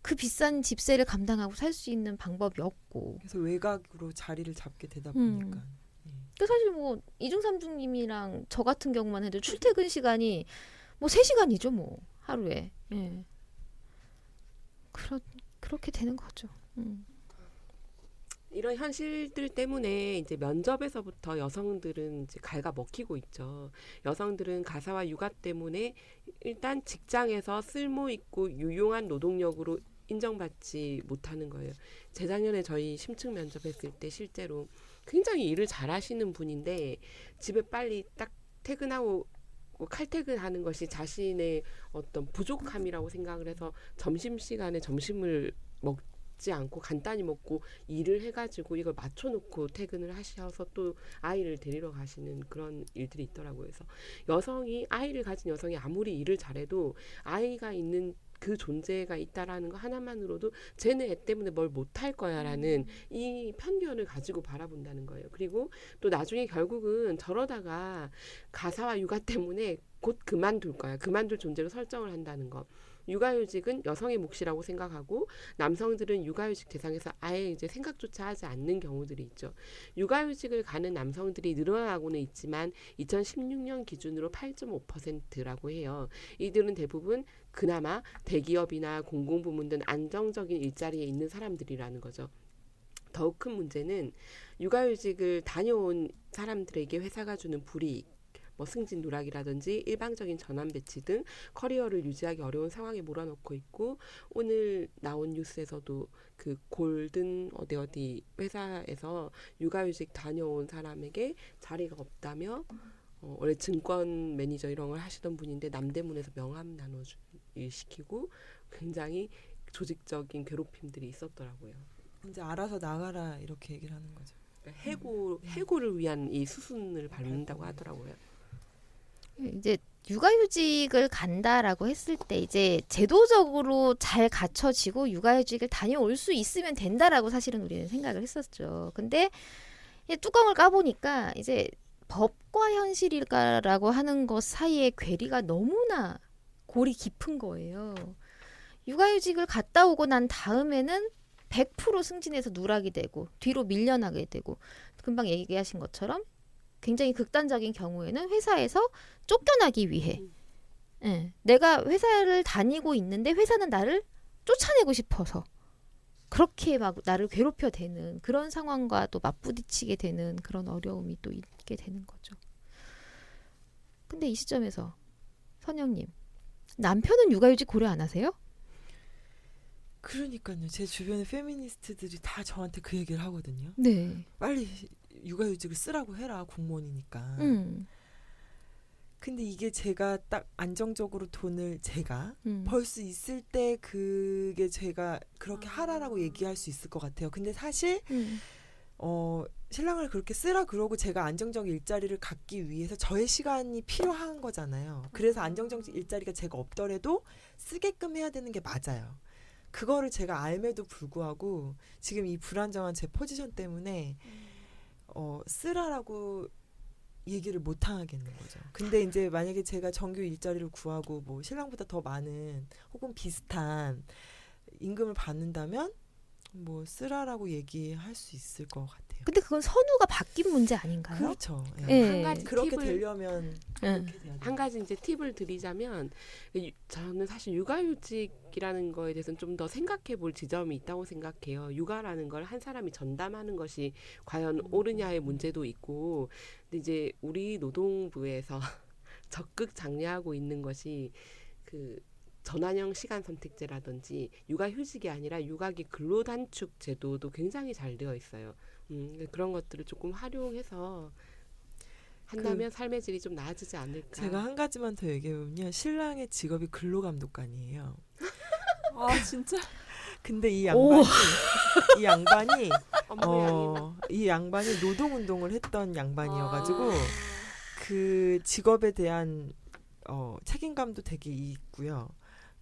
그 비싼 집세를 감당하고 살 수 있는 방법이 없고. 그래서 외곽으로 자리를 잡게 되다 보니까. 그 사실 뭐 이중 삼중님이랑 저 같은 경우만 해도 출퇴근 시간이 뭐 3시간이죠 뭐 하루에. 예. 그렇게 되는 거죠. 이런 현실들 때문에 이제 면접에서부터 여성들은 이제 갉아먹히고 있죠. 여성들은 가사와 육아 때문에 일단 직장에서 쓸모 있고 유용한 노동력으로 인정받지 못하는 거예요. 재작년에 저희 심층 면접했을 때 실제로 굉장히 일을 잘하시는 분인데 집에 빨리 딱 퇴근하고 칼퇴근하는 것이 자신의 어떤 부족함이라고 생각을 해서 점심시간에 점심을 먹지 않고 간단히 먹고 일을 해가지고 이걸 맞춰놓고 퇴근을 하셔서 또 아이를 데리러 가시는 그런 일들이 있더라고요. 그래서 아이를 가진 여성이 아무리 일을 잘해도 아이가 있는 그 존재가 있다라는 거 하나만으로도 쟤는 애 때문에 뭘 못할 거야라는 이 편견을 가지고 바라본다는 거예요. 그리고 또 나중에 결국은 저러다가 가사와 육아 때문에 곧 그만둘 거야. 그만둘 존재로 설정을 한다는 거. 육아휴직은 여성의 몫이라고 생각하고 남성들은 육아휴직 대상에서 아예 이제 생각조차 하지 않는 경우들이 있죠. 육아휴직을 가는 남성들이 늘어나고는 있지만 2016년 기준으로 8.5%라고 해요. 이들은 대부분 그나마 대기업이나 공공부문 등 안정적인 일자리에 있는 사람들이라는 거죠. 더욱 큰 문제는 육아휴직을 다녀온 사람들에게 회사가 주는 불이익, 뭐 승진 누락이라든지 일방적인 전환 배치 등 커리어를 유지하기 어려운 상황에 몰아넣고 있고, 오늘 나온 뉴스에서도 그 골든 어디 회사에서 육아휴직 다녀온 사람에게 자리가 없다며 원래 증권 매니저 이런 걸 하시던 분인데 남대문에서 명함 나눠주기 시키고 굉장히 조직적인 괴롭힘들이 있었더라고요. 이제 알아서 나가라 이렇게 얘기를 하는 거죠. 그러니까 해고를 위한 이 수순을 밟는다고 하더라고요. 이제 육아휴직을 간다라고 했을 때 이제 제도적으로 잘 갖춰지고 육아휴직을 다녀올 수 있으면 된다라고 사실은 우리는 생각을 했었죠. 근데 뚜껑을 까보니까 이제 법과 현실일까라고 하는 것 사이의 괴리가 너무나 골이 깊은 거예요. 육아휴직을 갔다 오고 난 다음에는 100% 승진해서 누락이 되고 뒤로 밀려나게 되고, 금방 얘기하신 것처럼 굉장히 극단적인 경우에는 회사에서 쫓겨나기 위해 내가 회사를 다니고 있는데 회사는 나를 쫓아내고 싶어서 그렇게 막 나를 괴롭혀대는 그런 상황과 또 맞부딪히게 되는 그런 어려움이 또 있게 되는 거죠. 근데 이 시점에서 선영님, 남편은 육아휴직 고려 안 하세요? 그러니까요. 제 주변의 페미니스트들이 다 저한테 그 얘기를 하거든요. 네. 빨리 육아휴직을 쓰라고 해라, 공무원이니까. 근데 이게 제가 딱 안정적으로 돈을 제가 벌 수 있을 때 그게 제가 그렇게 하라라고 얘기할 수 있을 것 같아요. 근데 사실 신랑을 그렇게 쓰라 그러고 제가 안정적인 일자리를 갖기 위해서 저의 시간이 필요한 거잖아요. 그래서 안정적인 일자리가 제가 없더라도 쓰게끔 해야 되는 게 맞아요. 그거를 제가 알매도 불구하고 지금 이 불안정한 제 포지션 때문에 쓰라라고 얘기를 못 하겠는 거죠. 근데 이제 만약에 제가 정규 일자리를 구하고 뭐 신랑보다 더 많은 혹은 비슷한 임금을 받는다면 뭐 쓰라라고 얘기할 수 있을 것 같아요. 근데 그건 선우가 바뀐 문제 아닌가요? 그렇죠. 예. 예. 한 가지 그렇게 팁을 되려면 응. 그렇게 돼야 돼요. 한 가지 이제 팁을 드리자면 저는 사실 육아휴직이라는 거에 대해서는 좀 더 생각해 볼 지점이 있다고 생각해요. 육아라는 걸 한 사람이 전담하는 것이 과연 옳으냐의 문제도 있고, 근데 이제 우리 노동부에서 적극 장려하고 있는 것이 그 전환형 시간 선택제라든지 육아휴직이 아니라 육아기 근로단축 제도도 굉장히 잘 되어 있어요. 그런 것들을 조금 활용해서 한다면 삶의 질이 좀 나아지지 않을까. 제가 한 가지만 더 얘기해보면 신랑의 직업이 근로감독관이에요. 아 진짜? 근데 이 오. 양반이 업무 이 양반이 노동운동을 했던 양반이어가지고 아. 그 직업에 대한 책임감도 되게 있고요.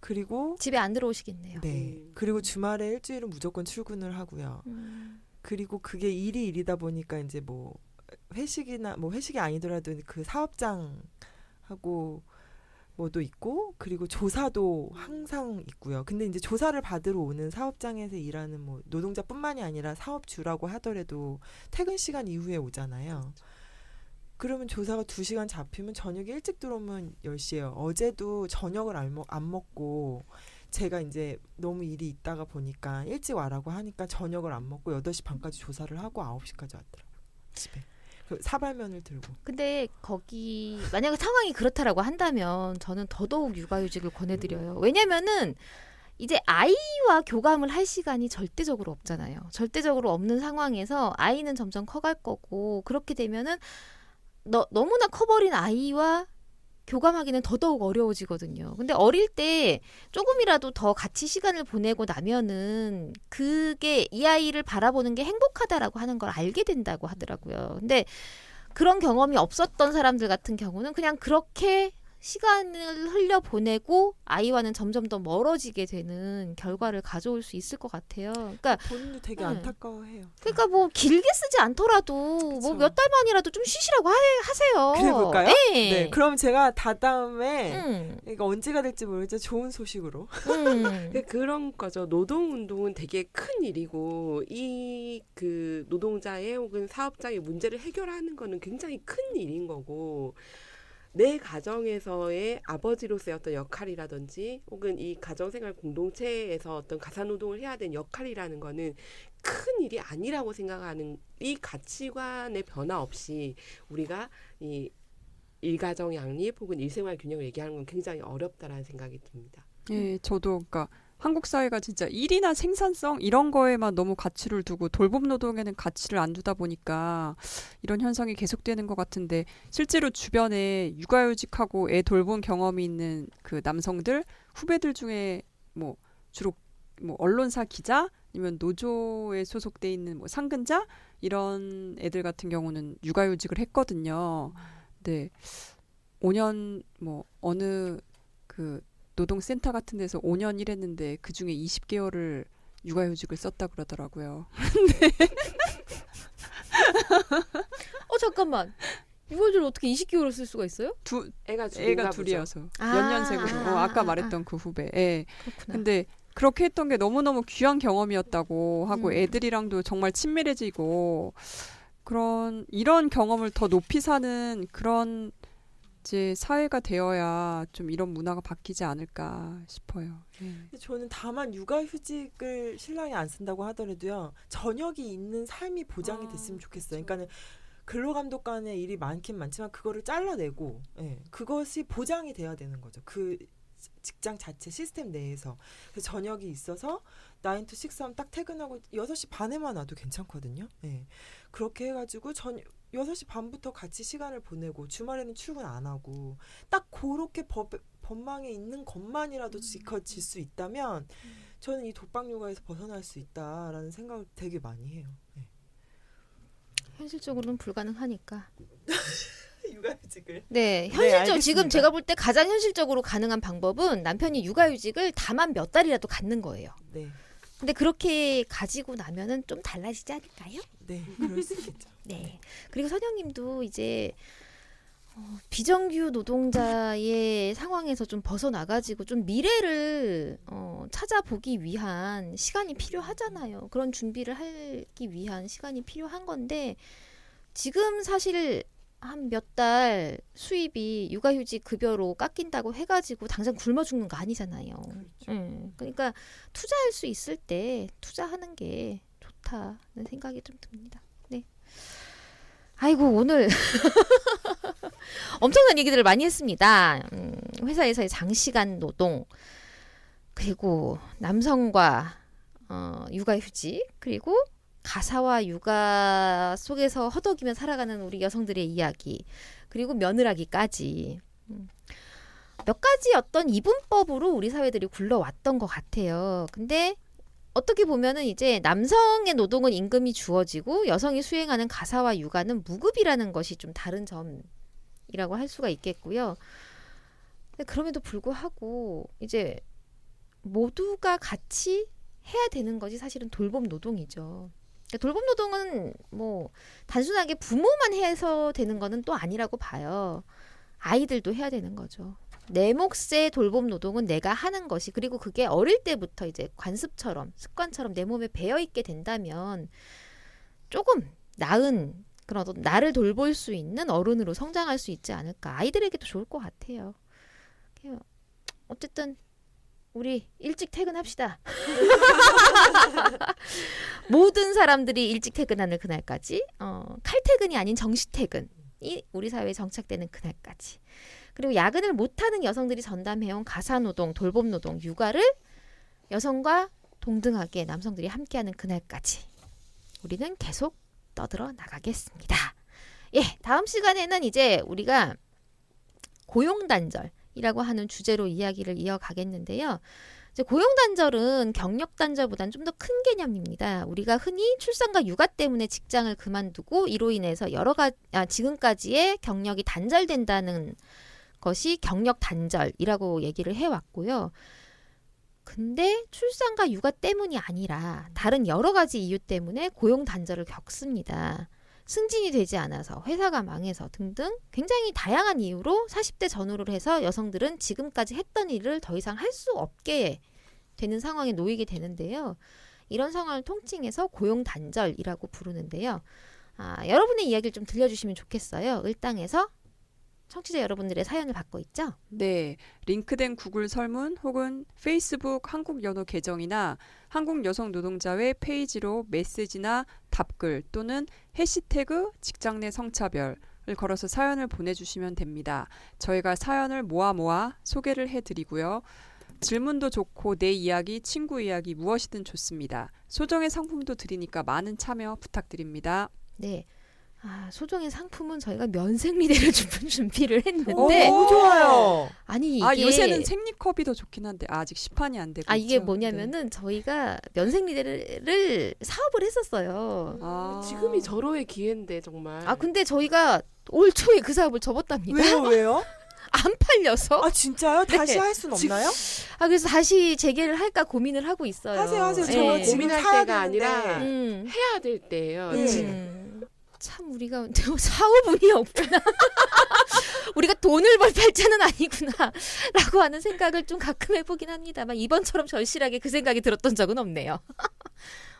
그리고 집에 안 들어오시겠네요. 네. 그리고 주말에 일주일은 무조건 출근을 하고요. 그리고 그게 일이다 보니까 이제 뭐 회식이나 뭐 회식이 아니더라도 그 사업장하고 뭐도 있고, 그리고 조사도 항상 있고요. 근데 이제 조사를 받으러 오는 사업장에서 일하는 뭐 노동자뿐만이 아니라 사업주라고 하더라도 퇴근 시간 이후에 오잖아요. 그러면 조사가 2시간 잡히면 저녁에 일찍 들어오면 10시예요. 어제도 저녁을 안 먹고 제가 이제 너무 일이 있다가 보니까 일찍 와라고 하니까 저녁을 안 먹고 8시 반까지 조사를 하고 9시까지 왔더라고요. 집에. 그 사발면을 들고. 근데 거기 만약에 상황이 그렇다라고 한다면 저는 더더욱 육아휴직을 권해드려요. 왜냐면은 이제 아이와 교감을 할 시간이 절대적으로 없잖아요. 절대적으로 없는 상황에서 아이는 점점 커갈 거고, 그렇게 되면은 너무나 커버린 아이와 교감하기는 더더욱 어려워지거든요. 근데 어릴 때 조금이라도 더 같이 시간을 보내고 나면은 그게 이 아이를 바라보는 게 행복하다라고 하는 걸 알게 된다고 하더라고요. 근데 그런 경험이 없었던 사람들 같은 경우는 그냥 그렇게 시간을 흘려보내고 아이와는 점점 더 멀어지게 되는 결과를 가져올 수 있을 것 같아요. 그러니까 본인도 되게 안타까워해요. 그러니까 뭐 길게 쓰지 않더라도 뭐 그쵸. 몇 달만이라도 좀 쉬시라고 하세요. 그래 볼까요? 네. 네. 그럼 제가 다음에 이거 언제가 될지 모르겠지만 좋은 소식으로. 그런 거죠. 노동운동은 되게 큰 일이고 이 그 노동자의 혹은 사업장의 문제를 해결하는 거는 굉장히 큰 일인 거고, 내 가정에서의 아버지로서의 어떤 역할이라든지 혹은 이 가정생활 공동체에서 어떤 가사노동을 해야 되는 역할이라는 거는 큰 일이 아니라고 생각하는 이 가치관의 변화 없이 우리가 이 일가정 양립 혹은 일생활 균형을 얘기하는 건 굉장히 어렵다라는 생각이 듭니다. 예, 저도 그러니까 한국 사회가 진짜 일이나 생산성 이런 거에만 너무 가치를 두고 돌봄 노동에는 가치를 안 두다 보니까 이런 현상이 계속되는 것 같은데, 실제로 주변에 육아휴직하고 애 돌본 경험이 있는 그 남성들 후배들 중에 뭐 주로 뭐 언론사 기자 아니면 노조에 소속돼 있는 뭐 상근자 이런 애들 같은 경우는 육아휴직을 했거든요. 근데 5년 뭐 어느 그 노동센터 같은 데서 5년 일했는데 그중에 20개월을 육아휴직을 썼다 그러더라고요. 잠깐만. 육아휴직을 어떻게 20개월을 쓸 수가 있어요? 애가 둘이어서 아. 연년생으로 아까 말했던 그 후배. 예. 그렇구나. 근데 그렇게 했던 게 너무너무 귀한 경험이었다고 하고 애들이랑도 정말 친밀해지고 이런 경험을 더 높이 사는 그런 이제 사회가 되어야 좀 이런 문화가 바뀌지 않을까 싶어요. 예. 저는 다만 육아휴직을 신랑이 안 쓴다고 하더라도요, 저녁이 있는 삶이 보장이 됐으면 좋겠어요. 그러니까는 근로감독관의 일이 많긴 많지만 그거를 잘라내고, 예, 그것이 보장이 돼야 되는 거죠. 그 직장 자체 시스템 내에서. 그래서 저녁이 있어서 9 to 6 하면 딱 퇴근하고 6시 반에만 와도 괜찮거든요. 예. 그렇게 해가지고 6시 반부터 같이 시간을 보내고 주말에는 출근 안 하고 딱 그렇게 법망에 있는 것만이라도 지켜질 수 있다면 저는 이 독박 육아에서 벗어날 수 있다라는 생각을 되게 많이 해요. 네. 현실적으로는 불가능하니까. 육아휴직을. 네, 알겠습니다. 지금 제가 볼 때 가장 현실적으로 가능한 방법은 남편이 육아휴직을 다만 몇 달이라도 갖는 거예요. 네. 근데 그렇게 가지고 나면은 좀 달라지지 않을까요? 네, 그럴 수 있겠죠. 네. 그리고 선영님도 이제 비정규 노동자의 상황에서 좀 벗어나가지고 좀 미래를 찾아보기 위한 시간이 필요하잖아요. 그런 준비를 하기 위한 시간이 필요한 건데 지금 사실 한 몇 달 수입이 육아휴직 급여로 깎인다고 해가지고 당장 굶어 죽는 거 아니잖아요. 그러니까 투자할 수 있을 때 투자하는 게 좋다는 생각이 좀 듭니다. 네. 아이고 오늘 엄청난 얘기들을 많이 했습니다. 회사에서의 장시간 노동, 그리고 남성과 육아휴직, 그리고 가사와 육아 속에서 허덕이며 살아가는 우리 여성들의 이야기, 그리고 며느라기까지 몇 가지 어떤 이분법으로 우리 사회들이 굴러왔던 것 같아요. 근데 어떻게 보면은 이제 남성의 노동은 임금이 주어지고 여성이 수행하는 가사와 육아는 무급이라는 것이 좀 다른 점이라고 할 수가 있겠고요. 근데 그럼에도 불구하고 이제 모두가 같이 해야 되는 것이 사실은 돌봄 노동이죠. 그러니까 돌봄 노동은 뭐 단순하게 부모만 해서 되는 거는 또 아니라고 봐요. 아이들도 해야 되는 거죠. 내 몫의 돌봄 노동은 내가 하는 것이, 그리고 그게 어릴 때부터 이제 관습처럼 습관처럼 내 몸에 배어 있게 된다면 조금 나은 그런 어떤 나를 돌볼 수 있는 어른으로 성장할 수 있지 않을까. 아이들에게도 좋을 것 같아요. 어쨌든 우리 일찍 퇴근합시다. 모든 사람들이 일찍 퇴근하는 그날까지, 칼퇴근이 아닌 정시퇴근이 우리 사회에 정착되는 그날까지, 그리고 야근을 못하는 여성들이 전담해온 가사노동, 돌봄노동, 육아를 여성과 동등하게 남성들이 함께하는 그날까지 우리는 계속 떠들어 나가겠습니다. 예, 다음 시간에는 이제 우리가 고용단절이라고 하는 주제로 이야기를 이어가겠는데요. 이제 고용단절은 경력단절보다는 좀 더 큰 개념입니다. 우리가 흔히 출산과 육아 때문에 직장을 그만두고 이로 인해서 지금까지의 경력이 단절된다는 것이 경력 단절이라고 얘기를 해왔고요. 근데 출산과 육아 때문이 아니라 다른 여러 가지 이유 때문에 고용 단절을 겪습니다. 승진이 되지 않아서, 회사가 망해서 등등 굉장히 다양한 이유로 40대 전후를 해서 여성들은 지금까지 했던 일을 더 이상 할 수 없게 되는 상황에 놓이게 되는데요. 이런 상황을 통칭해서 고용 단절이라고 부르는데요. 여러분의 이야기를 좀 들려주시면 좋겠어요. 을당에서 청취자 여러분들의 사연을 받고 있죠? 네, 링크된 구글 설문 혹은 페이스북 한국연호 계정이나 한국여성노동자회 페이지로 메시지나 답글 또는 해시태그 직장 내 성차별을 걸어서 사연을 보내주시면 됩니다. 저희가 사연을 모아 소개를 해드리고요. 질문도 좋고 내 이야기, 친구 이야기 무엇이든 좋습니다. 소정의 상품도 드리니까 많은 참여 부탁드립니다. 네. 소정의 상품은 저희가 면생리대를 준비를 했는데 너무 좋아요. 아니 이게 요새는 생리컵이 더 좋긴 한데 아직 시판이 안 되고 이게 있죠. 뭐냐면은 네. 저희가 면생리대를 사업을 했었어요. 지금이 절호의 기회인데 정말. 근데 저희가 올 초에 그 사업을 접었답니다. 왜요? 안 팔려서. 진짜요? 다시 네. 할 순 없나요? 그래서 다시 재개를 할까 고민을 하고 있어요. 하세요. 네. 저 지금 고민할 사야 때가 되는데. 아니라 음. 해야 될 때예요. 참 우리가 사업운이 없구나. 우리가 돈을 벌 팔자는 아니구나 라고 하는 생각을 좀 가끔 해보긴 합니다만 이번처럼 절실하게 그 생각이 들었던 적은 없네요.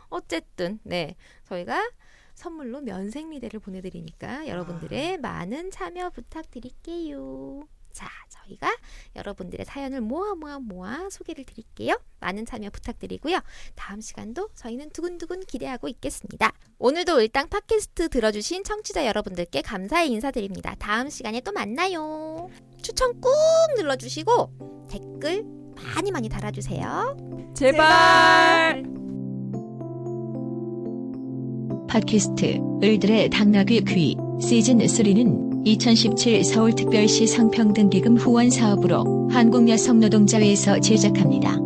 어쨌든 네, 저희가 선물로 면생리대를 보내드리니까 여러분들의 많은 참여 부탁드릴게요. 자, 저희가 여러분들의 사연을 모아 소개를 드릴게요. 많은 참여 부탁드리고요. 다음 시간도 저희는 두근두근 기대하고 있겠습니다. 오늘도 을당 팟캐스트 들어주신 청취자 여러분들께 감사의 인사드립니다. 다음 시간에 또 만나요. 추천 꾹 눌러주시고 댓글 많이 달아주세요. 제발. 팟캐스트 을들의 당나귀 귀 시즌3는 2017 서울특별시 성평등기금 후원 사업으로 한국여성노동자회에서 제작합니다.